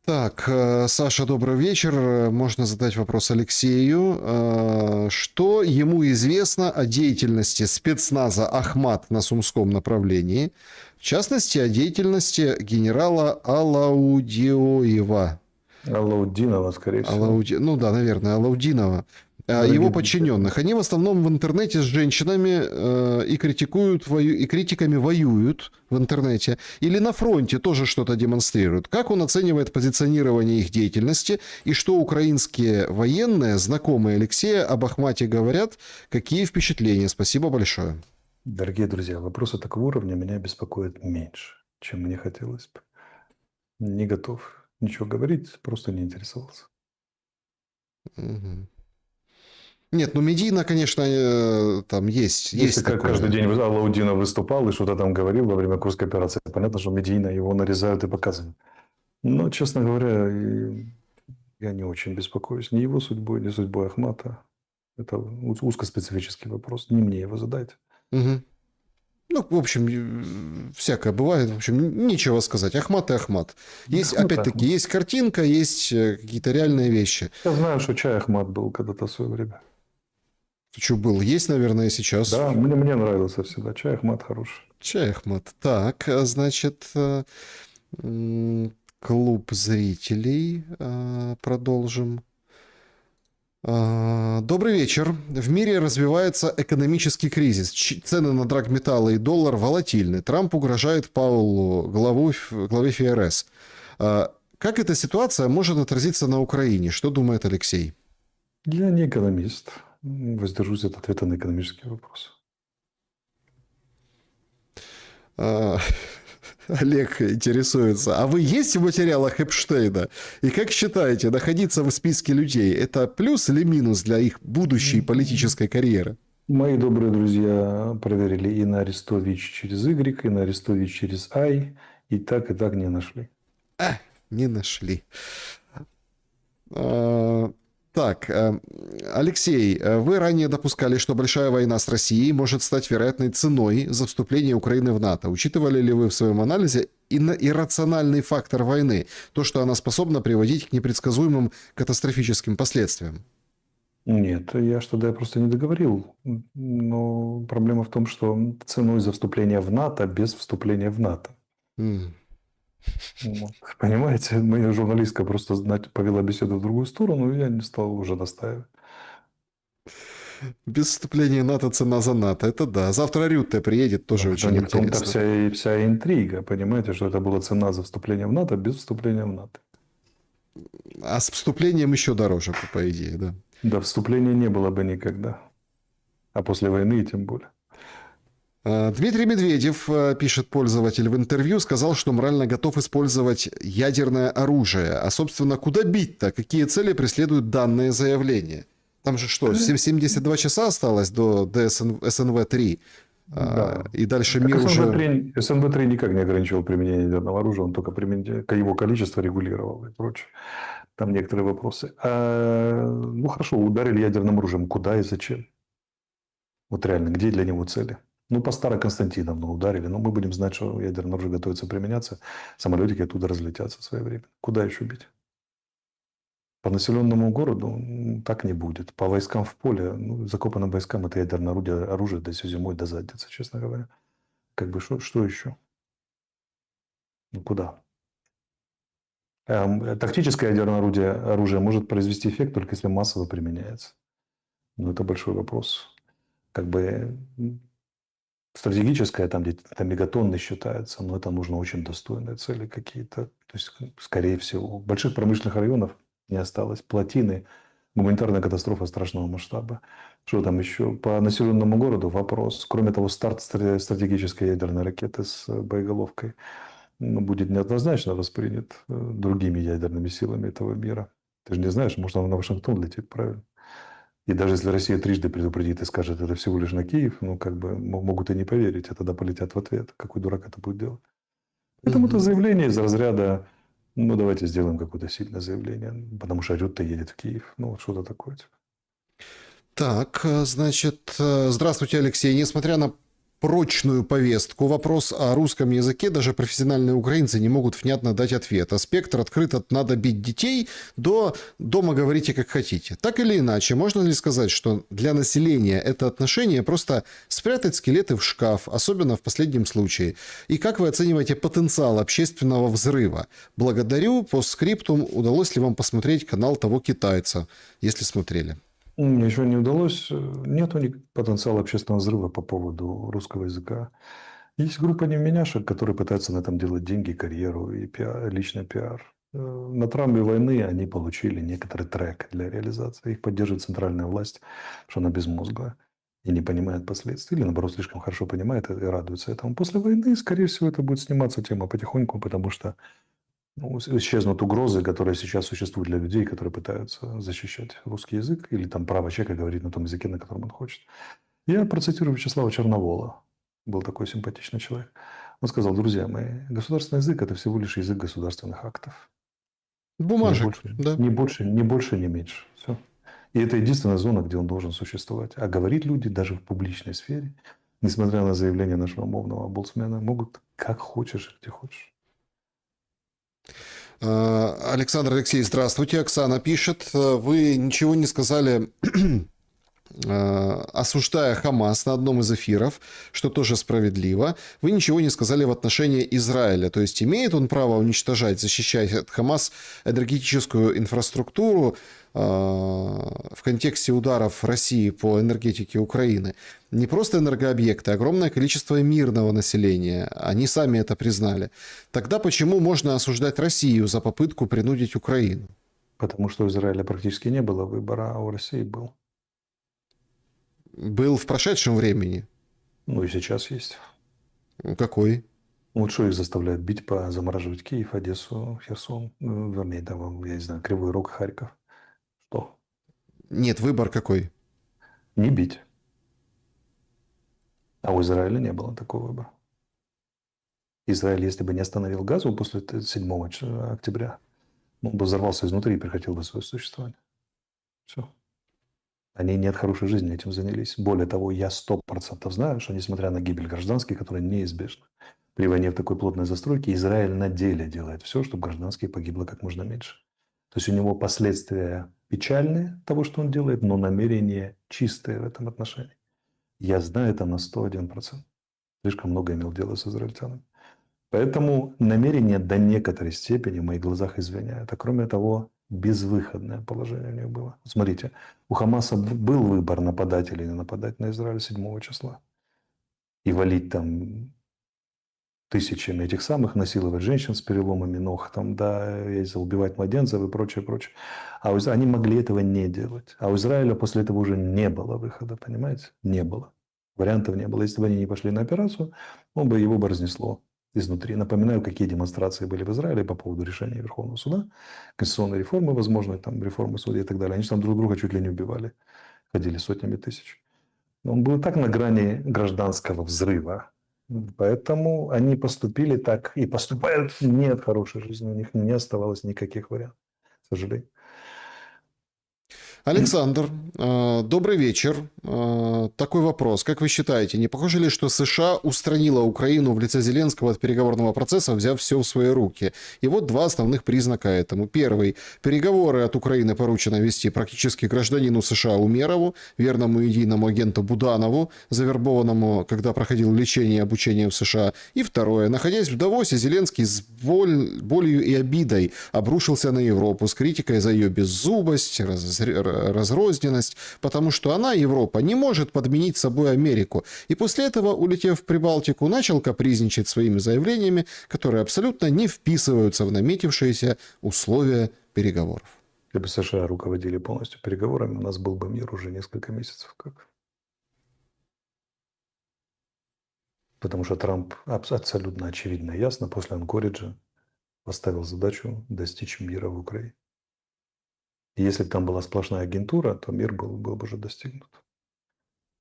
Так, Саша, добрый вечер. Можно задать вопрос Алексею. Что ему известно о деятельности спецназа «Ахмат» на Сумском направлении? В частности, о деятельности генерала Алаудиоева. Алаудинова, скорее всего. Ну да, наверное, Алаудинова. Его подчиненных. Они в основном в интернете с женщинами и критикуют, и критиками воюют в интернете. Или на фронте тоже что-то демонстрируют. Как он оценивает позиционирование их деятельности? И что украинские военные, знакомые Алексея, об Ахмате говорят? Какие впечатления? Спасибо большое. Дорогие друзья, вопросы такого уровня меня беспокоят меньше, чем мне хотелось бы. Не готов ничего говорить, просто не интересовался. Угу. Нет, ну медийно, конечно, там есть. Если есть такое. Каждый день Алаудинов выступал и что-то там говорил во время Курской операции, понятно, что медийно его нарезают и показывают. Но, честно говоря, я не очень беспокоюсь ни его судьбой, ни судьбой Ахмата. Это узкоспецифический вопрос. Не мне его задать. Угу. Ну, в общем, всякое бывает. В общем, нечего сказать. Ахмат и Ахмат. Есть, опять-таки, есть картинка, есть какие-то реальные вещи. Я знаю, что чай Ахмат был когда-то в свое время. Что был? Есть, наверное, сейчас. Да, мне нравился всегда. Чай Ахмат хороший. Чай, Ахмат. Так, значит, клуб зрителей. Продолжим. Добрый вечер. В мире развивается экономический кризис. Цены на драгметаллы и доллар волатильны. Трамп угрожает Паулу, главе ФРС. Как эта ситуация может отразиться на Украине? Что думает Алексей? Я не экономист. Воздержусь от ответа на экономические вопросы. Олег интересуется. А вы есть в материалах Эпштейна? И как считаете, находиться в списке людей – это плюс или минус для их будущей политической карьеры? Мои добрые друзья проверили и на Арестович через Y, и на Арестович через I, и так не нашли. Не нашли. Так, Алексей, вы ранее допускали, что большая война с Россией может стать вероятной ценой за вступление Украины в НАТО. Учитывали ли вы в своем анализе иррациональный фактор войны, то, что она способна приводить к непредсказуемым катастрофическим последствиям? Нет, я просто не договорил. Но проблема в том, что ценой за вступление в НАТО без вступления в НАТО. Вот. Понимаете, моя журналистка просто повела беседу в другую сторону, и я не стал уже настаивать. Без вступления НАТО цена за НАТО. Это да. Завтра Рютте приедет, тоже очень В том-то интересно. вся интрига, понимаете, что это была цена за вступление в НАТО без вступления в НАТО. А с вступлением еще дороже, по идее, да. Да, вступления не было бы никогда. А после войны тем более. Дмитрий Медведев, пишет пользователь в интервью, сказал, что морально готов использовать ядерное оружие. А, собственно, куда бить-то? Какие цели преследуют данное заявление? Там же что, 72 часа осталось до СНВ-3? Да. И дальше Так мир уже... СНВ-3 никак не ограничивал применение ядерного оружия, он только его количество регулировал и прочее. Там некоторые вопросы. Ну хорошо, ударили ядерным оружием. Куда и зачем? Вот реально, где для него цели? Ну, по Староконстантиновну ударили. Но мы будем знать, что ядерное оружие готовится применяться. Самолетики оттуда разлетятся в свое время. Куда еще бить? По населенному городу так не будет. По войскам в поле, закопанным войскам это ядерное оружие до всю зимой до задницы, честно говоря. Как бы что еще? Ну, куда? Тактическое ядерное оружие может произвести эффект только если массово применяется. Но это большой вопрос. Как бы стратегическое, там, где там мегатонны считаются, но это нужно очень достойные цели какие-то. То есть, скорее всего, больших промышленных районов не осталось. Плотины, гуманитарная катастрофа страшного масштаба. Что там еще? По населенному городу вопрос. Кроме того, старт стратегической ядерной ракеты с боеголовкой будет неоднозначно воспринят другими ядерными силами этого мира. Ты же не знаешь, может, она на Вашингтон летит, правильно? И даже если Россия трижды предупредит и скажет, это всего лишь на Киев, как бы могут и не поверить, а тогда полетят в ответ. Какой дурак это будет делать? Поэтому это заявление из разряда, давайте сделаем какое-то сильное заявление, потому что Рютте едет в Киев. Вот что-то такое. Так, значит, здравствуйте, Алексей. Несмотря на прочную повестку, вопрос о русском языке даже профессиональные украинцы не могут внятно дать ответ. А спектр открыт от «надо бить детей» до «дома говорите как хотите». Так или иначе, можно ли сказать, что для населения это отношение просто спрятать скелеты в шкаф, особенно в последнем случае? И как вы оцениваете потенциал общественного взрыва? Благодарю. Постскриптум. Удалось ли вам посмотреть канал того китайца, если смотрели? Мне еще не удалось. Нет потенциала общественного взрыва по поводу русского языка. Есть группа невменяшек, которые пытаются на этом делать деньги, карьеру и личный пиар. На травме войны они получили некоторый трек для реализации. Их поддерживает центральная власть, что она безмозглая и не понимает последствий. Или, наоборот, слишком хорошо понимает и радуется этому. После войны, скорее всего, это будет сниматься тема потихоньку, потому что исчезнут угрозы, которые сейчас существуют для людей, которые пытаются защищать русский язык или там право человека говорить на том языке, на котором он хочет. Я процитирую Вячеслава Черновола. Был такой симпатичный человек. Он сказал: друзья мои, государственный язык – это всего лишь язык государственных актов. Бумажек, да. Ни больше, ни меньше. Все. И это единственная зона, где он должен существовать. А говорить люди даже в публичной сфере, несмотря на заявление нашего мовного омбудсмена, могут как хочешь, где хочешь. Александр Алексеевич, здравствуйте. Оксана пишет. Вы ничего не сказали осуждая Хамас на одном из эфиров, что тоже справедливо, вы ничего не сказали в отношении Израиля. То есть имеет он право уничтожать, защищать от Хамас энергетическую инфраструктуру в контексте ударов России по энергетике Украины? Не просто энергообъекты, а огромное количество мирного населения. Они сами это признали. Тогда почему можно осуждать Россию за попытку принудить Украину? Потому что у Израиля практически не было выбора, а у России был. Был в прошедшем времени. Ну и сейчас есть. Какой? Вот что их заставляет бить, замораживать Киев, Одессу, Херсон, вернее, там, я не знаю, Кривой Рог, Харьков. Что? Нет, выбор какой? Не бить. А у Израиля не было такого выбора. Израиль, если бы не остановил Газу после 7 октября, он бы взорвался изнутри и прекратил бы свое существование. Все. Они не от хорошей жизни этим занялись. Более того, я 100% знаю, что несмотря на гибель гражданских, которая неизбежна, при войне в такой плотной застройке Израиль на деле делает все, чтобы гражданских погибло как можно меньше. То есть у него последствия печальные того, что он делает, но намерения чистые в этом отношении. Я знаю это на 101%. Слишком много имел дела с израильтянами. Поэтому намерения до некоторой степени в моих глазах извиняют. А кроме того, безвыходное положение у них было. Смотрите, у Хамаса был выбор, нападать или не нападать на Израиль 7 числа. И валить там тысячами этих самых, насиловать женщин с переломами ног, там, да, убивать младенцев и прочее, прочее. А они могли этого не делать. А у Израиля после этого уже не было выхода, понимаете? Не было. Вариантов не было. Если бы они не пошли на операцию, его бы разнесло изнутри. Напоминаю, какие демонстрации были в Израиле по поводу решения Верховного суда, конституционной реформы, возможно, там, реформы суда и так далее. Они же там друг друга чуть ли не убивали. Ходили сотнями тысяч. Он был так на грани гражданского взрыва. Поэтому они поступили так и поступают не от хорошей жизни. У них не оставалось никаких вариантов, к сожалению. Александр, добрый вечер. Такой вопрос. Как вы считаете, не похоже ли, что США устранила Украину в лице Зеленского от переговорного процесса, взяв все в свои руки? И вот два основных признака этому. Первый. Переговоры от Украины поручено вести практически гражданину США Умерову, верному единому агенту Буданову, завербованному, когда проходил лечение и обучение в США. И второе. Находясь в Давосе, Зеленский с болью и обидой обрушился на Европу с критикой за ее беззубость, разрозненность, потому что она, Европа, не может подменить собой Америку. И после этого, улетев в Прибалтику, начал капризничать своими заявлениями, которые абсолютно не вписываются в наметившиеся условия переговоров. Если бы США руководили полностью переговорами, у нас был бы мир уже несколько месяцев как. Потому что Трамп абсолютно очевидно и ясно после Анкориджа поставил задачу достичь мира в Украине. И если бы там была сплошная агентура, то мир был бы уже достигнут.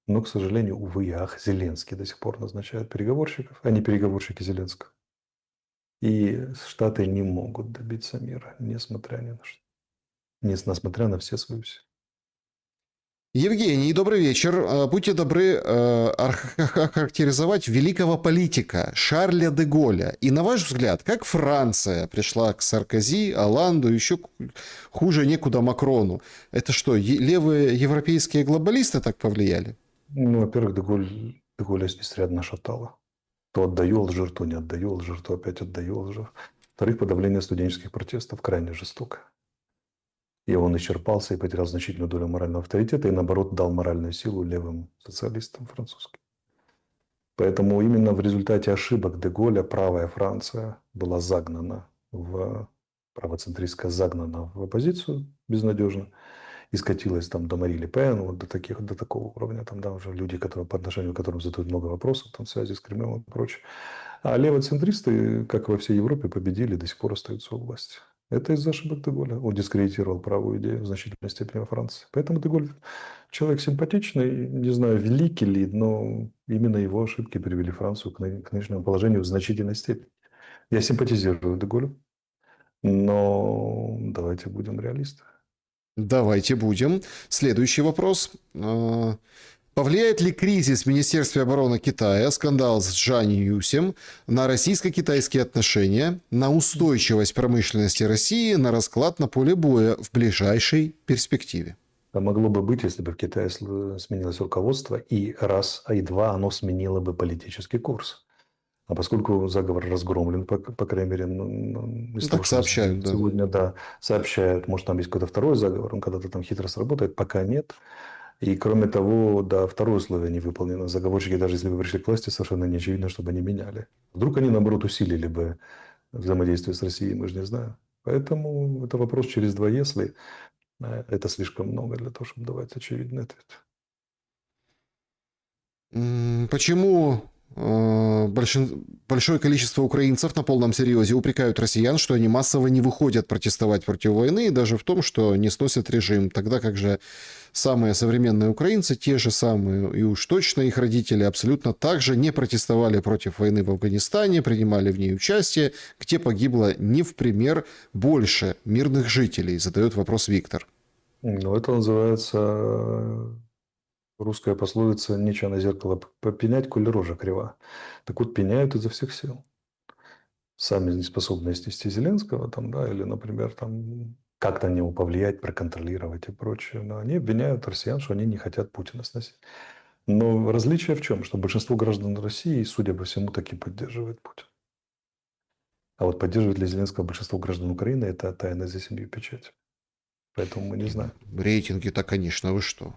Но, к сожалению, увы и ах, Зеленский до сих пор назначает переговорщиков, а не переговорщики Зеленского. И Штаты не могут добиться мира, несмотря ни на что. Несмотря на все свои усилия. Евгений, добрый вечер. Будьте добры охарактеризовать великого политика Шарля де Голля. И на ваш взгляд, как Франция пришла к Саркози, Оланду, еще хуже некуда Макрону? Это что, левые европейские глобалисты так повлияли? Ну, во-первых, де Голля изрядно шатало. То отдаю Алжир, то не отдаю Алжир, то опять отдаю Алжир. Во-вторых, подавление студенческих протестов крайне жестоко. И он исчерпался и потерял значительную долю морального авторитета и, наоборот, дал моральную силу левым социалистам французским. Поэтому именно в результате ошибок де Голля правая Франция была загнана правоцентристская загнана в оппозицию безнадежно и скатилась там до Мари Ле Пен, вот до такого уровня, там, да, уже люди, которые, по отношению к которым задают много вопросов, там, в связи с Кремлем и прочее. А левоцентристы, как во всей Европе, победили, до сих пор остаются у власти. Это из-за ошибок де Голля. Он дискредитировал правую идею в значительной степени во Франции. Поэтому де Голль человек симпатичный, не знаю, великий ли, но именно его ошибки привели Францию к нынешнему положению в значительной степени. Я симпатизирую де Голлю, но давайте будем реалисты. Давайте будем. Следующий вопрос. Повлияет ли кризис в Министерстве обороны Китая, скандал с Джань Юсем, на российско-китайские отношения, на устойчивость промышленности России, на расклад на поле боя в ближайшей перспективе? А могло бы быть, если бы в Китае сменилось руководство, и раз, и два, оно сменило бы политический курс. А поскольку заговор разгромлен, по крайней мере, из Ну, того, так что мы сообщают, знаем да. сегодня, да, сообщают, может, там есть какой-то второй заговор, он когда-то там хитро сработает, пока нет. И, кроме того, да, второе условие не выполнено. Заговорщики, даже если бы пришли к власти, совершенно не очевидно, чтобы они меняли. Вдруг они, наоборот, усилили бы взаимодействие с Россией, мы же не знаем. Поэтому это вопрос через два «если». Это слишком много для того, чтобы давать очевидный ответ. Почему большое количество украинцев на полном серьезе упрекают россиян, что они массово не выходят протестовать против войны, и даже в том, что не сносят режим, тогда как же самые современные украинцы, те же самые, и уж точно их родители, абсолютно так же не протестовали против войны в Афганистане, принимали в ней участие, где погибло не в пример больше мирных жителей, задает вопрос Виктор. Ну, это называется русская пословица «нечего на зеркало попенять, коли рожа крива». Так вот, пеняют изо всех сил. Сами не способны снести Зеленского, там, да, или, например, там, как-то на него повлиять, проконтролировать и прочее. Но они обвиняют россиян, что они не хотят Путина сносить. Но различие в чем? Что большинство граждан России, судя по всему, таки поддерживает Путина. А вот поддерживает ли Зеленского большинство граждан Украины – это тайна за семью печать. Поэтому мы не знаем. Рейтинги-то, конечно, вы что?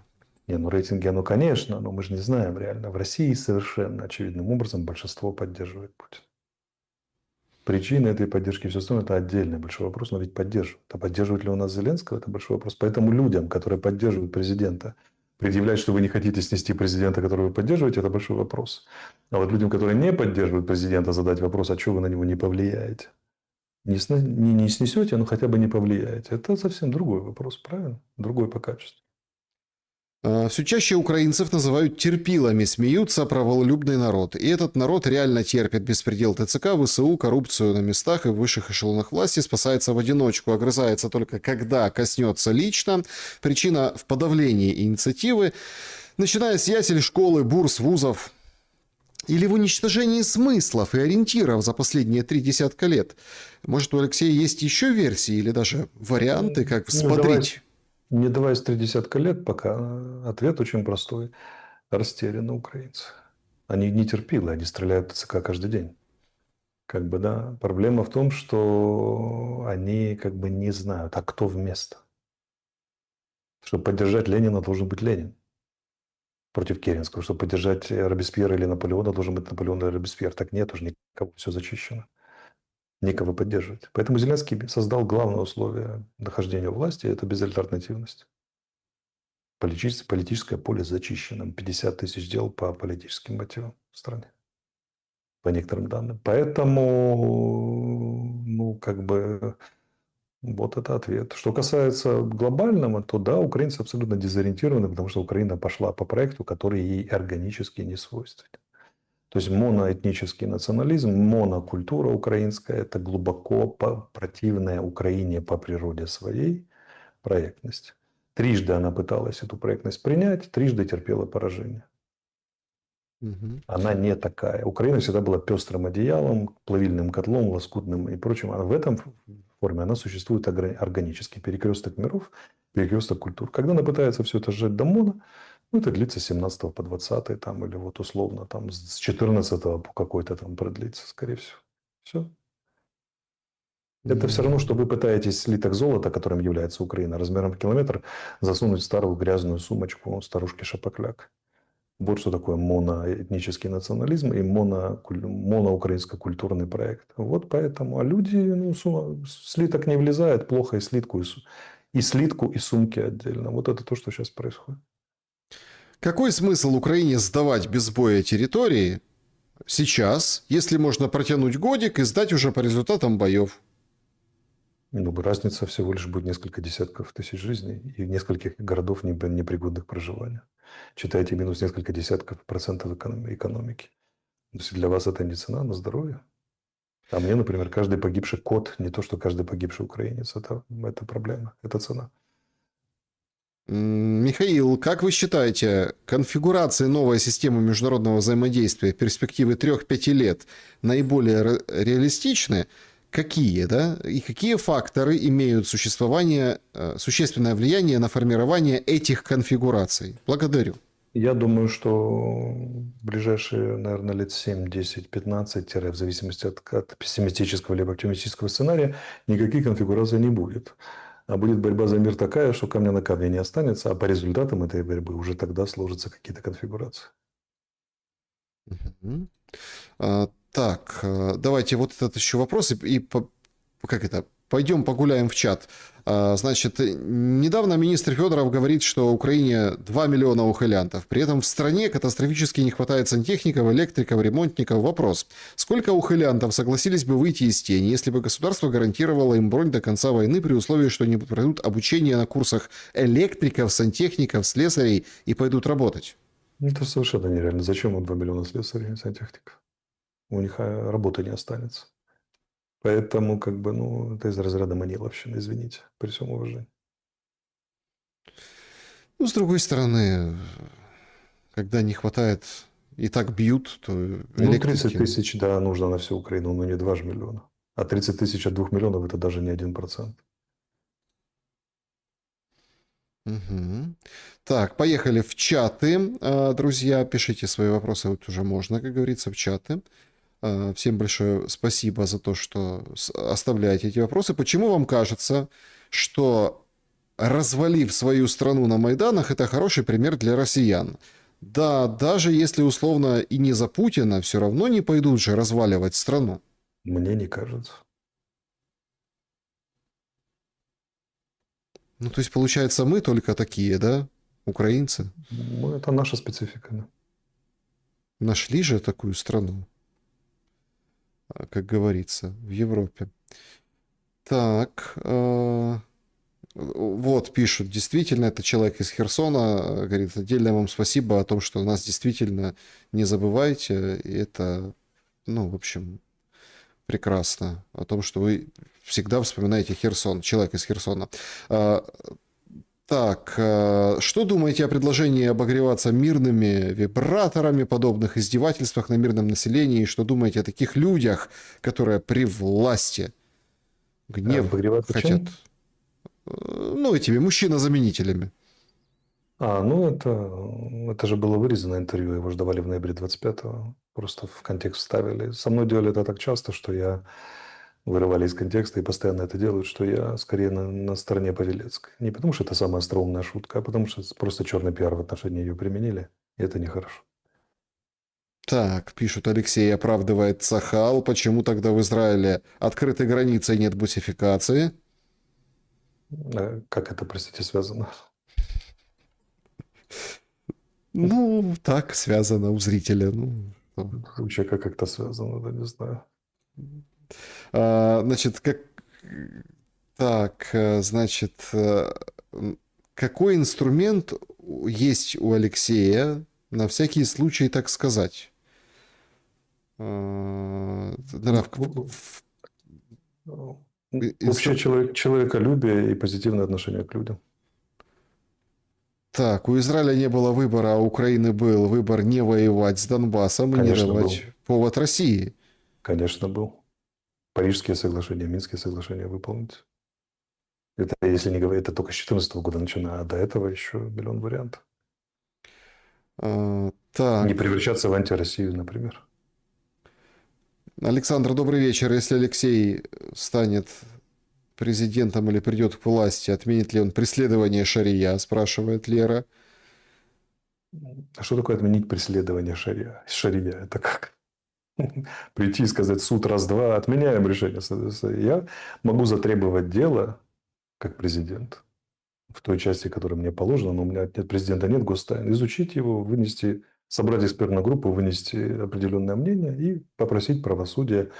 Не, ну рейтинги, ну конечно, но мы же не знаем реально. В России совершенно очевидным образом большинство поддерживает Путина. Причины этой поддержки и все остальное – это отдельный большой вопрос, но ведь поддерживают. А поддерживают ли у нас Зеленского – это большой вопрос. Поэтому людям, которые поддерживают президента, предъявлять, что вы не хотите снести президента, которого вы поддерживаете – это большой вопрос. А вот людям, которые не поддерживают президента, задать вопрос, а что вы на него не повлияете? Не снесете, но хотя бы не повлияете. Это совсем другой вопрос, правильно? Другой по качеству. Все чаще украинцев называют терпилами, смеются про вололюбный народ. И этот народ реально терпит беспредел ТЦК, ВСУ, коррупцию на местах и в высших эшелонах власти, спасается в одиночку, огрызается только когда коснется лично. Причина в подавлении инициативы, начиная с ясель, школы, бурс, вузов, или в уничтожении смыслов и ориентиров за последние 30 лет. Может, у Алексея есть еще версии или даже варианты, как взбодрить? Не давая 30 лет, пока ответ очень простой. Растеряны украинцы. Они не терпилы, они стреляют в ТЦК каждый день. Как бы, да. Проблема в том, что они как бы не знают, а кто вместо. Чтобы поддержать Ленина, должен быть Ленин против Керенского. Чтобы поддержать Робеспьера или Наполеона, должен быть Наполеон или Робеспьер. Так нет уже никого, все зачищено. Никого поддерживать. Поэтому Зеленский создал главное условие нахождения у власти – это безальтернативность. Политическое поле зачищено. 50 тысяч дел по политическим мотивам в стране. По некоторым данным. Поэтому, ну, как бы, вот это ответ. Что касается глобального, то да, украинцы абсолютно дезориентированы, потому что Украина пошла по проекту, который ей органически не свойственен. То есть моноэтнический национализм, монокультура украинская – это глубоко противная Украине по природе своей проектность. Трижды она пыталась эту проектность принять, трижды терпела поражение. Угу. Она не такая. Украина всегда была пестрым одеялом, плавильным котлом, лоскутным и прочим. А в этом форме она существует органически. Перекресток миров, перекресток культур. Когда она пытается все это сжать до моно, ну, это длится с 17 по 20 там, или вот условно там, с 14 по какой-то там продлится, скорее всего. Все. Это все равно, что вы пытаетесь слиток золота, которым является Украина, размером в километр, засунуть в старую грязную сумочку старушки Шапокляк. Вот что такое моноэтнический национализм и моноукраинско-культурный проект. Вот поэтому. А люди, ну, слиток не влезает, плохо и слитку, и слитку, и сумки отдельно. Вот это то, что сейчас происходит. Какой смысл Украине сдавать без боя территории сейчас, если можно протянуть годик и сдать уже по результатам боев? Ну, разница всего лишь будет несколько десятков тысяч жизней и нескольких городов непригодных к проживанию. Читайте минус несколько десятков процентов экономики. То есть для вас это не цена на здоровье. А мне, например, каждый погибший кот, не то, что каждый погибший украинец, это проблема, это цена. Михаил, как вы считаете, конфигурация новой системы международного взаимодействия в перспективе 3-5 лет наиболее реалистичны? какие, да, и какие факторы имеют существенное влияние на формирование этих конфигураций? Благодарю. Я думаю, что в ближайшие, наверное, лет 7, 10, 15, в зависимости от пессимистического либо оптимистического сценария, никаких конфигураций не будет. А будет борьба за мир такая, что камня на камне не останется, а по результатам этой борьбы уже тогда сложатся какие-то конфигурации. Мгм. Так, давайте вот этот еще вопрос как это, пойдем погуляем в чат. Значит, недавно министр Федоров говорит, что в Украине 2 миллиона ухилянтов. При этом в стране катастрофически не хватает сантехников, электриков, ремонтников. Вопрос. Сколько ухилянтов согласились бы выйти из тени, если бы государство гарантировало им бронь до конца войны при условии, что они пройдут обучение на курсах электриков, сантехников, слесарей и пойдут работать? Это совершенно нереально. Зачем им 2 миллиона слесарей и сантехников? У них работы не останется. Поэтому, как бы, ну, это из разряда маниловщины, извините, при всем уважении. Ну, с другой стороны, когда не хватает и так бьют, то Ну, 30 электрики... тысяч, да, нужно на всю Украину, но не 2 же миллиона. А 30 тысяч от 2 миллионов – это даже не 1%. Мгм. Так, поехали в чаты. Друзья, пишите свои вопросы, вот уже можно, как говорится, в чаты. Всем большое спасибо за то, что оставляете эти вопросы. Почему вам кажется, что развалив свою страну на Майданах, это хороший пример для россиян? Да, даже если условно и не за Путина, все равно не пойдут же разваливать страну. Мне не кажется. Ну, то есть, получается, мы только такие, да, украинцы? Ну, это наша специфика. Да. Нашли же такую страну, как говорится, в Европе. Так, вот пишут, действительно, это человек из Херсона, говорит, отдельное вам спасибо о том, что нас действительно не забываете, и это, ну, в общем, прекрасно, о том, что вы всегда вспоминаете Херсон, человек из Херсона. А, Так, что думаете о предложении обогреваться мирными вибраторами, подобных издевательствах на мирном населении? Что думаете о таких людях, которые при власти гнев Обогреваться хотят, чем? ну, этими мужчина-заменителями? Ну, это же было вырезано интервью, его же давали в ноябре 25-го. Просто в контекст вставили. Со мной делали это так часто, что я вырывали из контекста и постоянно это делают, что я скорее на стороне Павелецкой. Не потому, что это самая остроумная шутка, а потому, что это просто черный пиар в отношении ее применили. И это нехорошо. Так, пишут, Алексей оправдывает Сахал. Почему тогда в Израиле открытой границей нет бусификации? Как это, простите, связано? Ну, так связано у зрителя. Ну, что. У человека как-то связано, да, не знаю. Значит, так, значит, какой инструмент есть у Алексея на всякий случай, так сказать? Наверное, Общее человеколюбие и позитивное отношение к людям. Так, у Израиля не было выбора, а у Украины был выбор не воевать с Донбассом и не Конечно, давать был. повод России. Конечно, был. Парижские соглашения, Минские соглашения выполнить. Это, если не говорить, это только с 2014 года начиная, а до этого еще миллион вариантов. Не Так, превращаться в антироссию, например. Александр, добрый вечер. Если Алексей станет президентом или придет к власти, отменит ли он преследование шария, спрашивает Лера. А что такое отменить преследование шария? Шария – это как? Прийти и сказать суд раз-два, отменяем решение. Я могу затребовать дело как президент в той части, которая мне положена, но у меня нет президента, нет гостайны, изучить его, вынести, собрать экспертную группу, вынести определенное мнение и попросить правосудие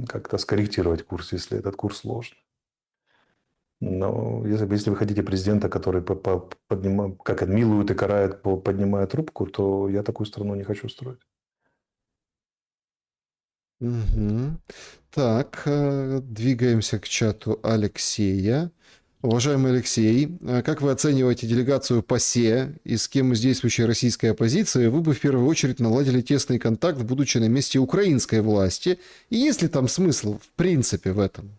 как-то скорректировать курс, если этот курс сложный. Но если вы хотите президента, который как милует и карает, поднимая трубку, то я такую страну не хочу строить. Мгм. Так, двигаемся к чату Алексея. Уважаемый Алексей, как вы оцениваете делегацию ПАСЕ и с кем из действующей российской оппозиции вы бы в первую очередь наладили тесный контакт, будучи на месте украинской власти? И есть ли там смысл в принципе в этом?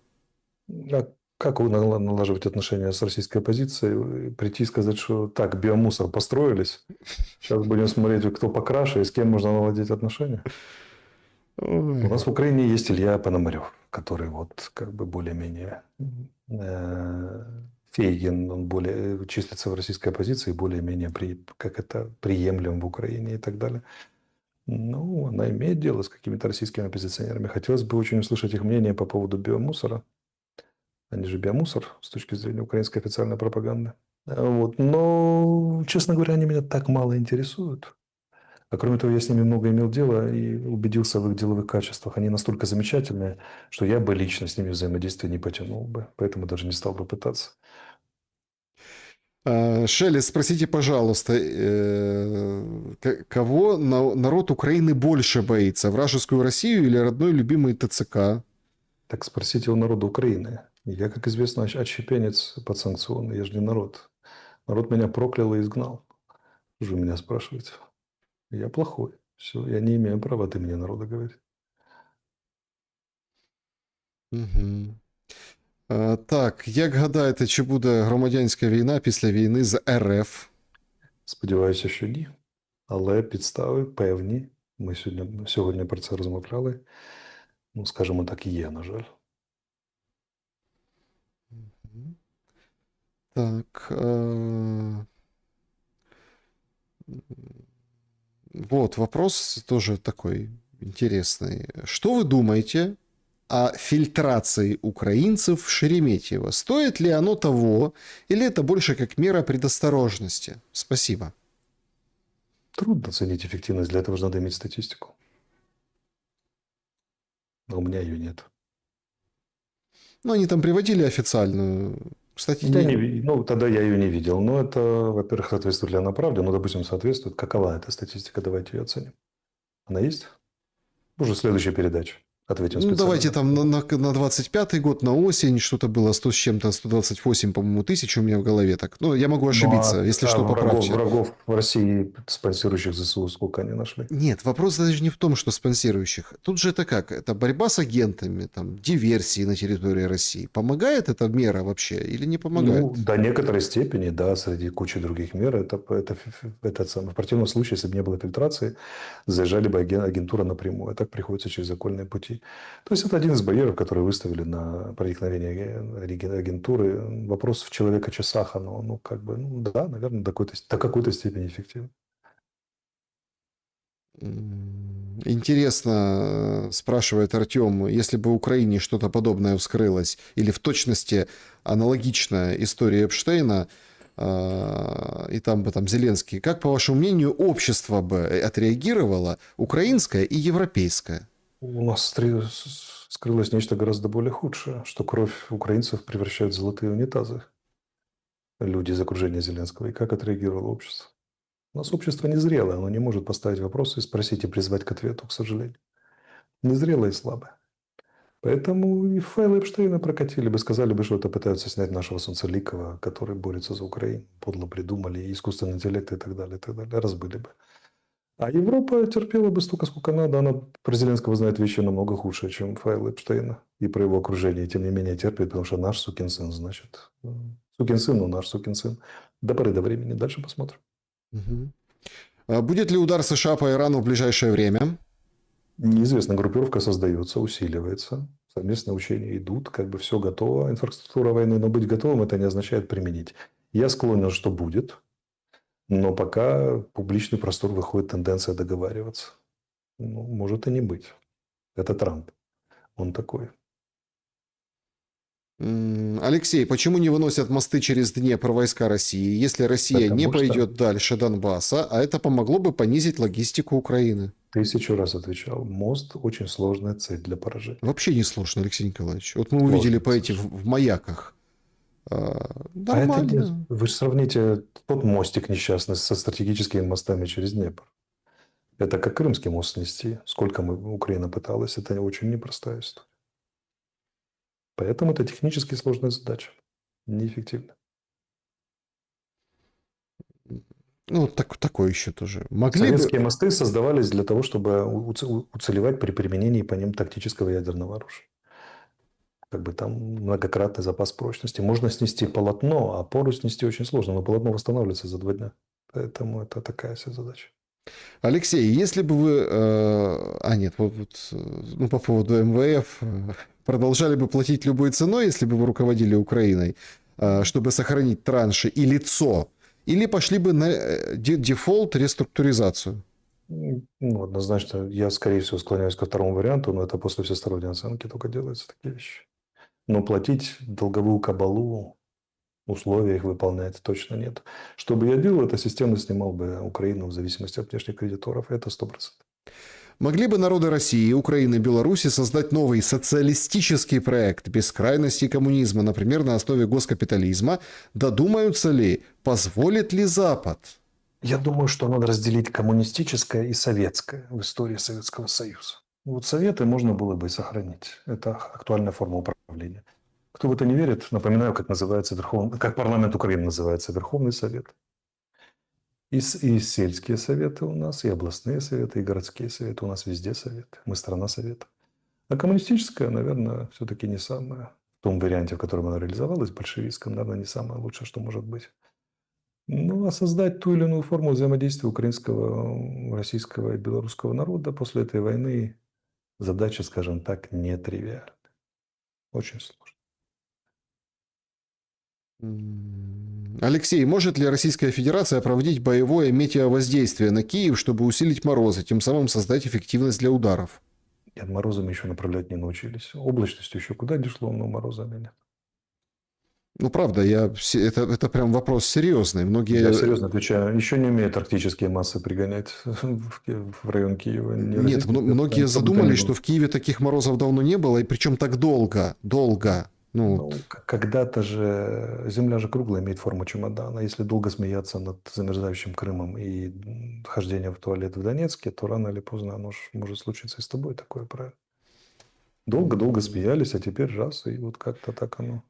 А как вы налаживать отношения с российской оппозицией? Прийти и сказать, что так, биомусор построились, сейчас будем смотреть, кто покраше и с кем можно наладить отношения? У Ой. нас в Украине есть Илья Пономарев, который вот как бы более-менее Фейгин, он более числится в российской оппозиции, более-менее как это приемлем в Украине и так далее. Ну, она имеет дело с какими-то российскими оппозиционерами. Хотелось бы очень услышать их мнение по поводу биомусора. Они же биомусор с точки зрения украинской официальной пропаганды. Вот. Но, честно говоря, они меня так мало интересуют. А кроме того, я с ними много имел дело и убедился в их деловых качествах. Они настолько замечательные, что я бы лично с ними взаимодействие не потянул бы. Поэтому даже не стал бы пытаться. Шелли, спросите, пожалуйста, кого народ Украины больше боится? Вражескую Россию или родной любимый ТЦК? Так спросите у народа Украины. Я, как известно, отщепенец подсанкционный. Я же не народ. Народ меня проклял и изгнал. Что же вы меня спрашиваете? Я плохой. Все, я не имею права от имени народа говорить. Угу. Так, як гадаєте, чи буде громадянська війна після війни з РФ? Сподіваюся, що ні. Але підстави певні. Ми сьогодні про це розмовляли. Ну, скажімо так, є, на жаль. Так. Вот вопрос тоже такой интересный. Что вы думаете о фильтрации украинцев в Шереметьево? Стоит ли оно того, или это больше как мера предосторожности? Спасибо. Трудно оценить эффективность. Для этого же надо иметь статистику. А у меня ее нет. Ну, они там приводили официальную. Кстати, Ну, тогда я ее не видел. Но это, во-первых, соответствует ли она правде? Ну, допустим, соответствует. Какова эта статистика? Давайте ее оценим. Она есть? Уже в следующей передаче. Ответим Ну, специально. давайте там на 25-й год, на осень что-то было 100 с чем-то, 128, по-моему, тысяч у меня в голове. Так, ну, я могу ошибиться, если что, поправьте. врагов в России, спонсирующих ЗСУ, сколько они нашли? Нет, вопрос даже не в том, что спонсирующих. Тут же это как? Это борьба с агентами, там, диверсии на территории России. Помогает эта мера вообще или не помогает? Ну, до некоторой степени, да, среди кучи других мер. Это самое. В противном случае, если бы не было фильтрации, заезжали бы агентура напрямую. А так приходится через окольные пути. То есть, это один из барьеров, которые выставили на проникновение агентуры. Вопрос в человека-часах, оно, ну, как бы, ну, да, наверное, до какой-то степени эффективно. Интересно, спрашивает Артем, если бы в Украине что-то подобное вскрылось, или в точности аналогичная история Эпштейна, и там бы там Зеленский, как, по вашему мнению, общество бы отреагировало, украинское и европейское? У нас скрылось нечто гораздо более худшее, что кровь украинцев превращают в золотые унитазы. Люди из окружения Зеленского. И как отреагировало общество? У нас общество незрелое, оно не может поставить вопросы и спросить и призвать к ответу, к сожалению. Незрелое и слабое. Поэтому и файлы Эпштейна прокатили бы, сказали бы, что это пытаются снять нашего Солнцеликова, который борется за Украину. Подло придумали, искусственный интеллект и так далее, и так далее. Разбыли бы. А Европа терпела бы столько, сколько надо. Она про Зеленского знает вещи намного худшие, чем файлы Эпштейна. И про его окружение. И тем не менее терпит, потому что наш сукин сын, значит. Сукин сын, но наш сукин сын. До поры до времени. Дальше посмотрим. Угу. Будет ли удар США по Ирану в ближайшее время? Неизвестно, группировка создается, усиливается. Совместные учения идут, как бы все готово. Инфраструктура войны, но быть готовым это не означает применить. Я склонен, что будет. Но пока в публичный простор выходит тенденция договариваться. Ну, может и не быть. Это Трамп. Он такой. Алексей, почему не выносят мосты через Днепр войска России, если Россия Потому не что пойдет дальше Донбасса, а это помогло бы понизить логистику Украины? 1000 раз отвечал. Мост очень сложная цель для поражения. Вообще не сложно, Алексей Николаевич. Вот мы увидели по этим в маяках. А это нет. Нормально. Вы же сравните тот мостик несчастный со стратегическими мостами через Днепр. Это как Крымский мост снести. Сколько Украина пыталась, это очень непростая история. Поэтому это технически сложная задача. Неэффективно. Ну, такое еще тоже. Могли бы... Советские мосты создавались для того, чтобы уцелевать при применении по ним тактического ядерного оружия. Как бы там многократный запас прочности. Можно снести полотно, а опору снести очень сложно. Но полотно восстанавливается за 2 дня. Поэтому это такая себе задача. Алексей, если бы вы... нет, ну, по поводу МВФ. Продолжали бы платить любой ценой, если бы вы руководили Украиной, чтобы сохранить транши и лицо? Или пошли бы на дефолт, реструктуризацию? Ну, однозначно, я, скорее всего, склоняюсь ко второму варианту, но это после всесторонней оценки только делаются такие вещи. Но платить долговую кабалу, условия их выполнять точно нет. Что бы я делал, это системно снимал бы Украину в зависимости от внешних кредиторов. Это 100%. Могли бы народы России, Украины и Беларуси создать новый социалистический проект без крайности коммунизма, например, на основе госкапитализма? Додумаются ли? Позволит ли Запад? Я думаю, что надо разделить коммунистическое и советское в истории Советского Союза. Вот советы можно было бы и сохранить. Это актуальная форма управления. Кто в это не верит, напоминаю, как называется как парламент Украины называется, Верховный Совет. И сельские советы у нас, и областные советы, и городские советы. У нас везде советы. Мы страна советов. А коммунистическая, наверное, все-таки не самое. В том варианте, в котором она реализовалась, большевистском, наверное, не самое лучшее, что может быть. Ну, а создать ту или иную форму взаимодействия украинского, российского и белорусского народа после этой войны задача, скажем так, нетривиальная. Очень сложно. Алексей, может ли Российская Федерация проводить боевое метеовоздействие на Киев, чтобы усилить морозы, тем самым создать эффективность для ударов? Нет, морозами еще направлять не научились. Облачностью еще куда не шло, но морозами нет. Ну, правда, это прям вопрос серьезный. Многие... Я серьезно отвечаю. Еще не умеют арктические массы пригонять в район Киева. Нет, многие задумались, что в Киеве таких морозов давно не было, и причем так долго. Ну, когда-то же Земля же круглая, имеет форму чемодана. Если долго смеяться над замерзающим Крымом и хождением в туалет в Донецке, то рано или поздно оно может случиться и с тобой такое, правильно? Долго-долго смеялись, а теперь раз, и вот как-то так оно.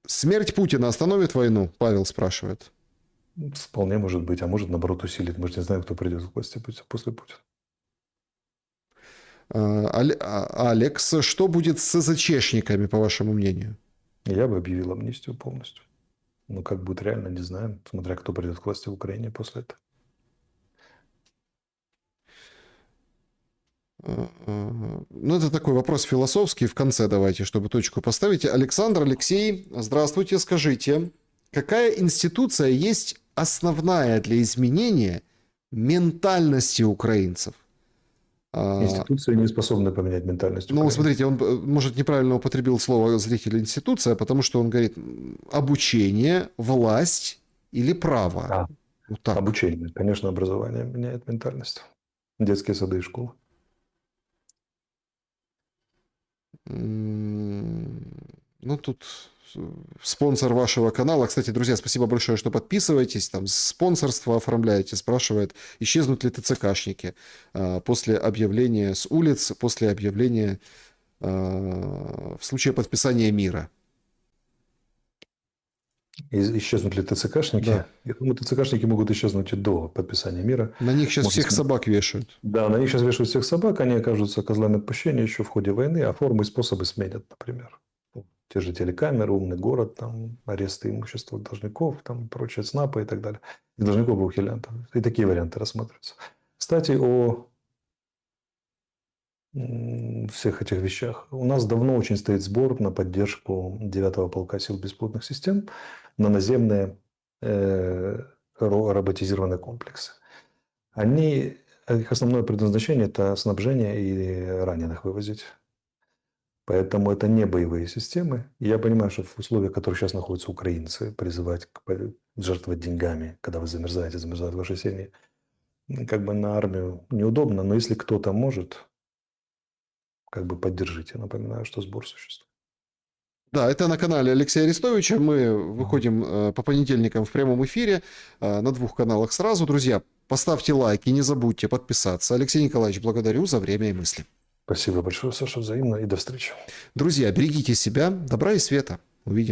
Смерть Путина остановит войну? Павел спрашивает. Вполне может быть, а может наоборот усилит. Мы же не знаем, кто придет к власти после Путина. Алекс, что будет с СЗЧшниками, по вашему мнению? Я бы объявил амнистию полностью. Но как будет реально, не знаем, смотря кто придет к власти в Украине после этого. Ну, это такой вопрос философский. В конце давайте, чтобы точку поставить. Александр, Алексей, здравствуйте. Скажите, какая институция есть основная для изменения ментальности украинцев? Институция не способна поменять ментальность Ну, Украины. смотрите, он, может, неправильно употребил слово зритель институция, потому что он говорит обучение, власть или право. Вот так. Обучение. Конечно, образование меняет ментальность. Детские сады и школы. Ну, тут спонсор вашего канала. Кстати, друзья, спасибо большое, что подписываетесь. Там спонсорство оформляете. Спрашивает, исчезнут ли ТЦКшники после объявления с улиц, после объявления в случае подписания мира. Исчезнут ли ТЦКшники? Да. Я думаю, ТЦКшники могут исчезнуть и до подписания мира. На них сейчас всех собак вешают. Да, на них сейчас вешают всех собак. Они окажутся козлами отпущения еще в ходе войны, а формы и способы сменят, например. Те же телекамеры, умный город, там, аресты имущества должников, там, прочие ЦНАПы и так далее. И должников и ухилянтов. И такие варианты рассматриваются. Кстати, о всех этих вещах. У нас давно очень стоит сбор на поддержку 9-го полка сил беспилотных систем на наземные роботизированные комплексы. Их основное предназначение – это снабжение и раненых вывозить. Поэтому это не боевые системы. Я понимаю, что в условиях, в которых сейчас находятся украинцы, призывать жертвовать деньгами, когда вы замерзают ваши семьи, как бы на армию неудобно, но если кто-то может, как бы поддержите. Напоминаю, что сбор существует. Да, это на канале Алексея Арестовича. Мы выходим по понедельникам в прямом эфире на 2 каналах сразу. Друзья, поставьте лайки, не забудьте подписаться. Алексей Николаевич, благодарю за время и мысли. Спасибо большое, Саша, взаимно, и до встречи. Друзья, берегите себя, добра и света. Увидимся.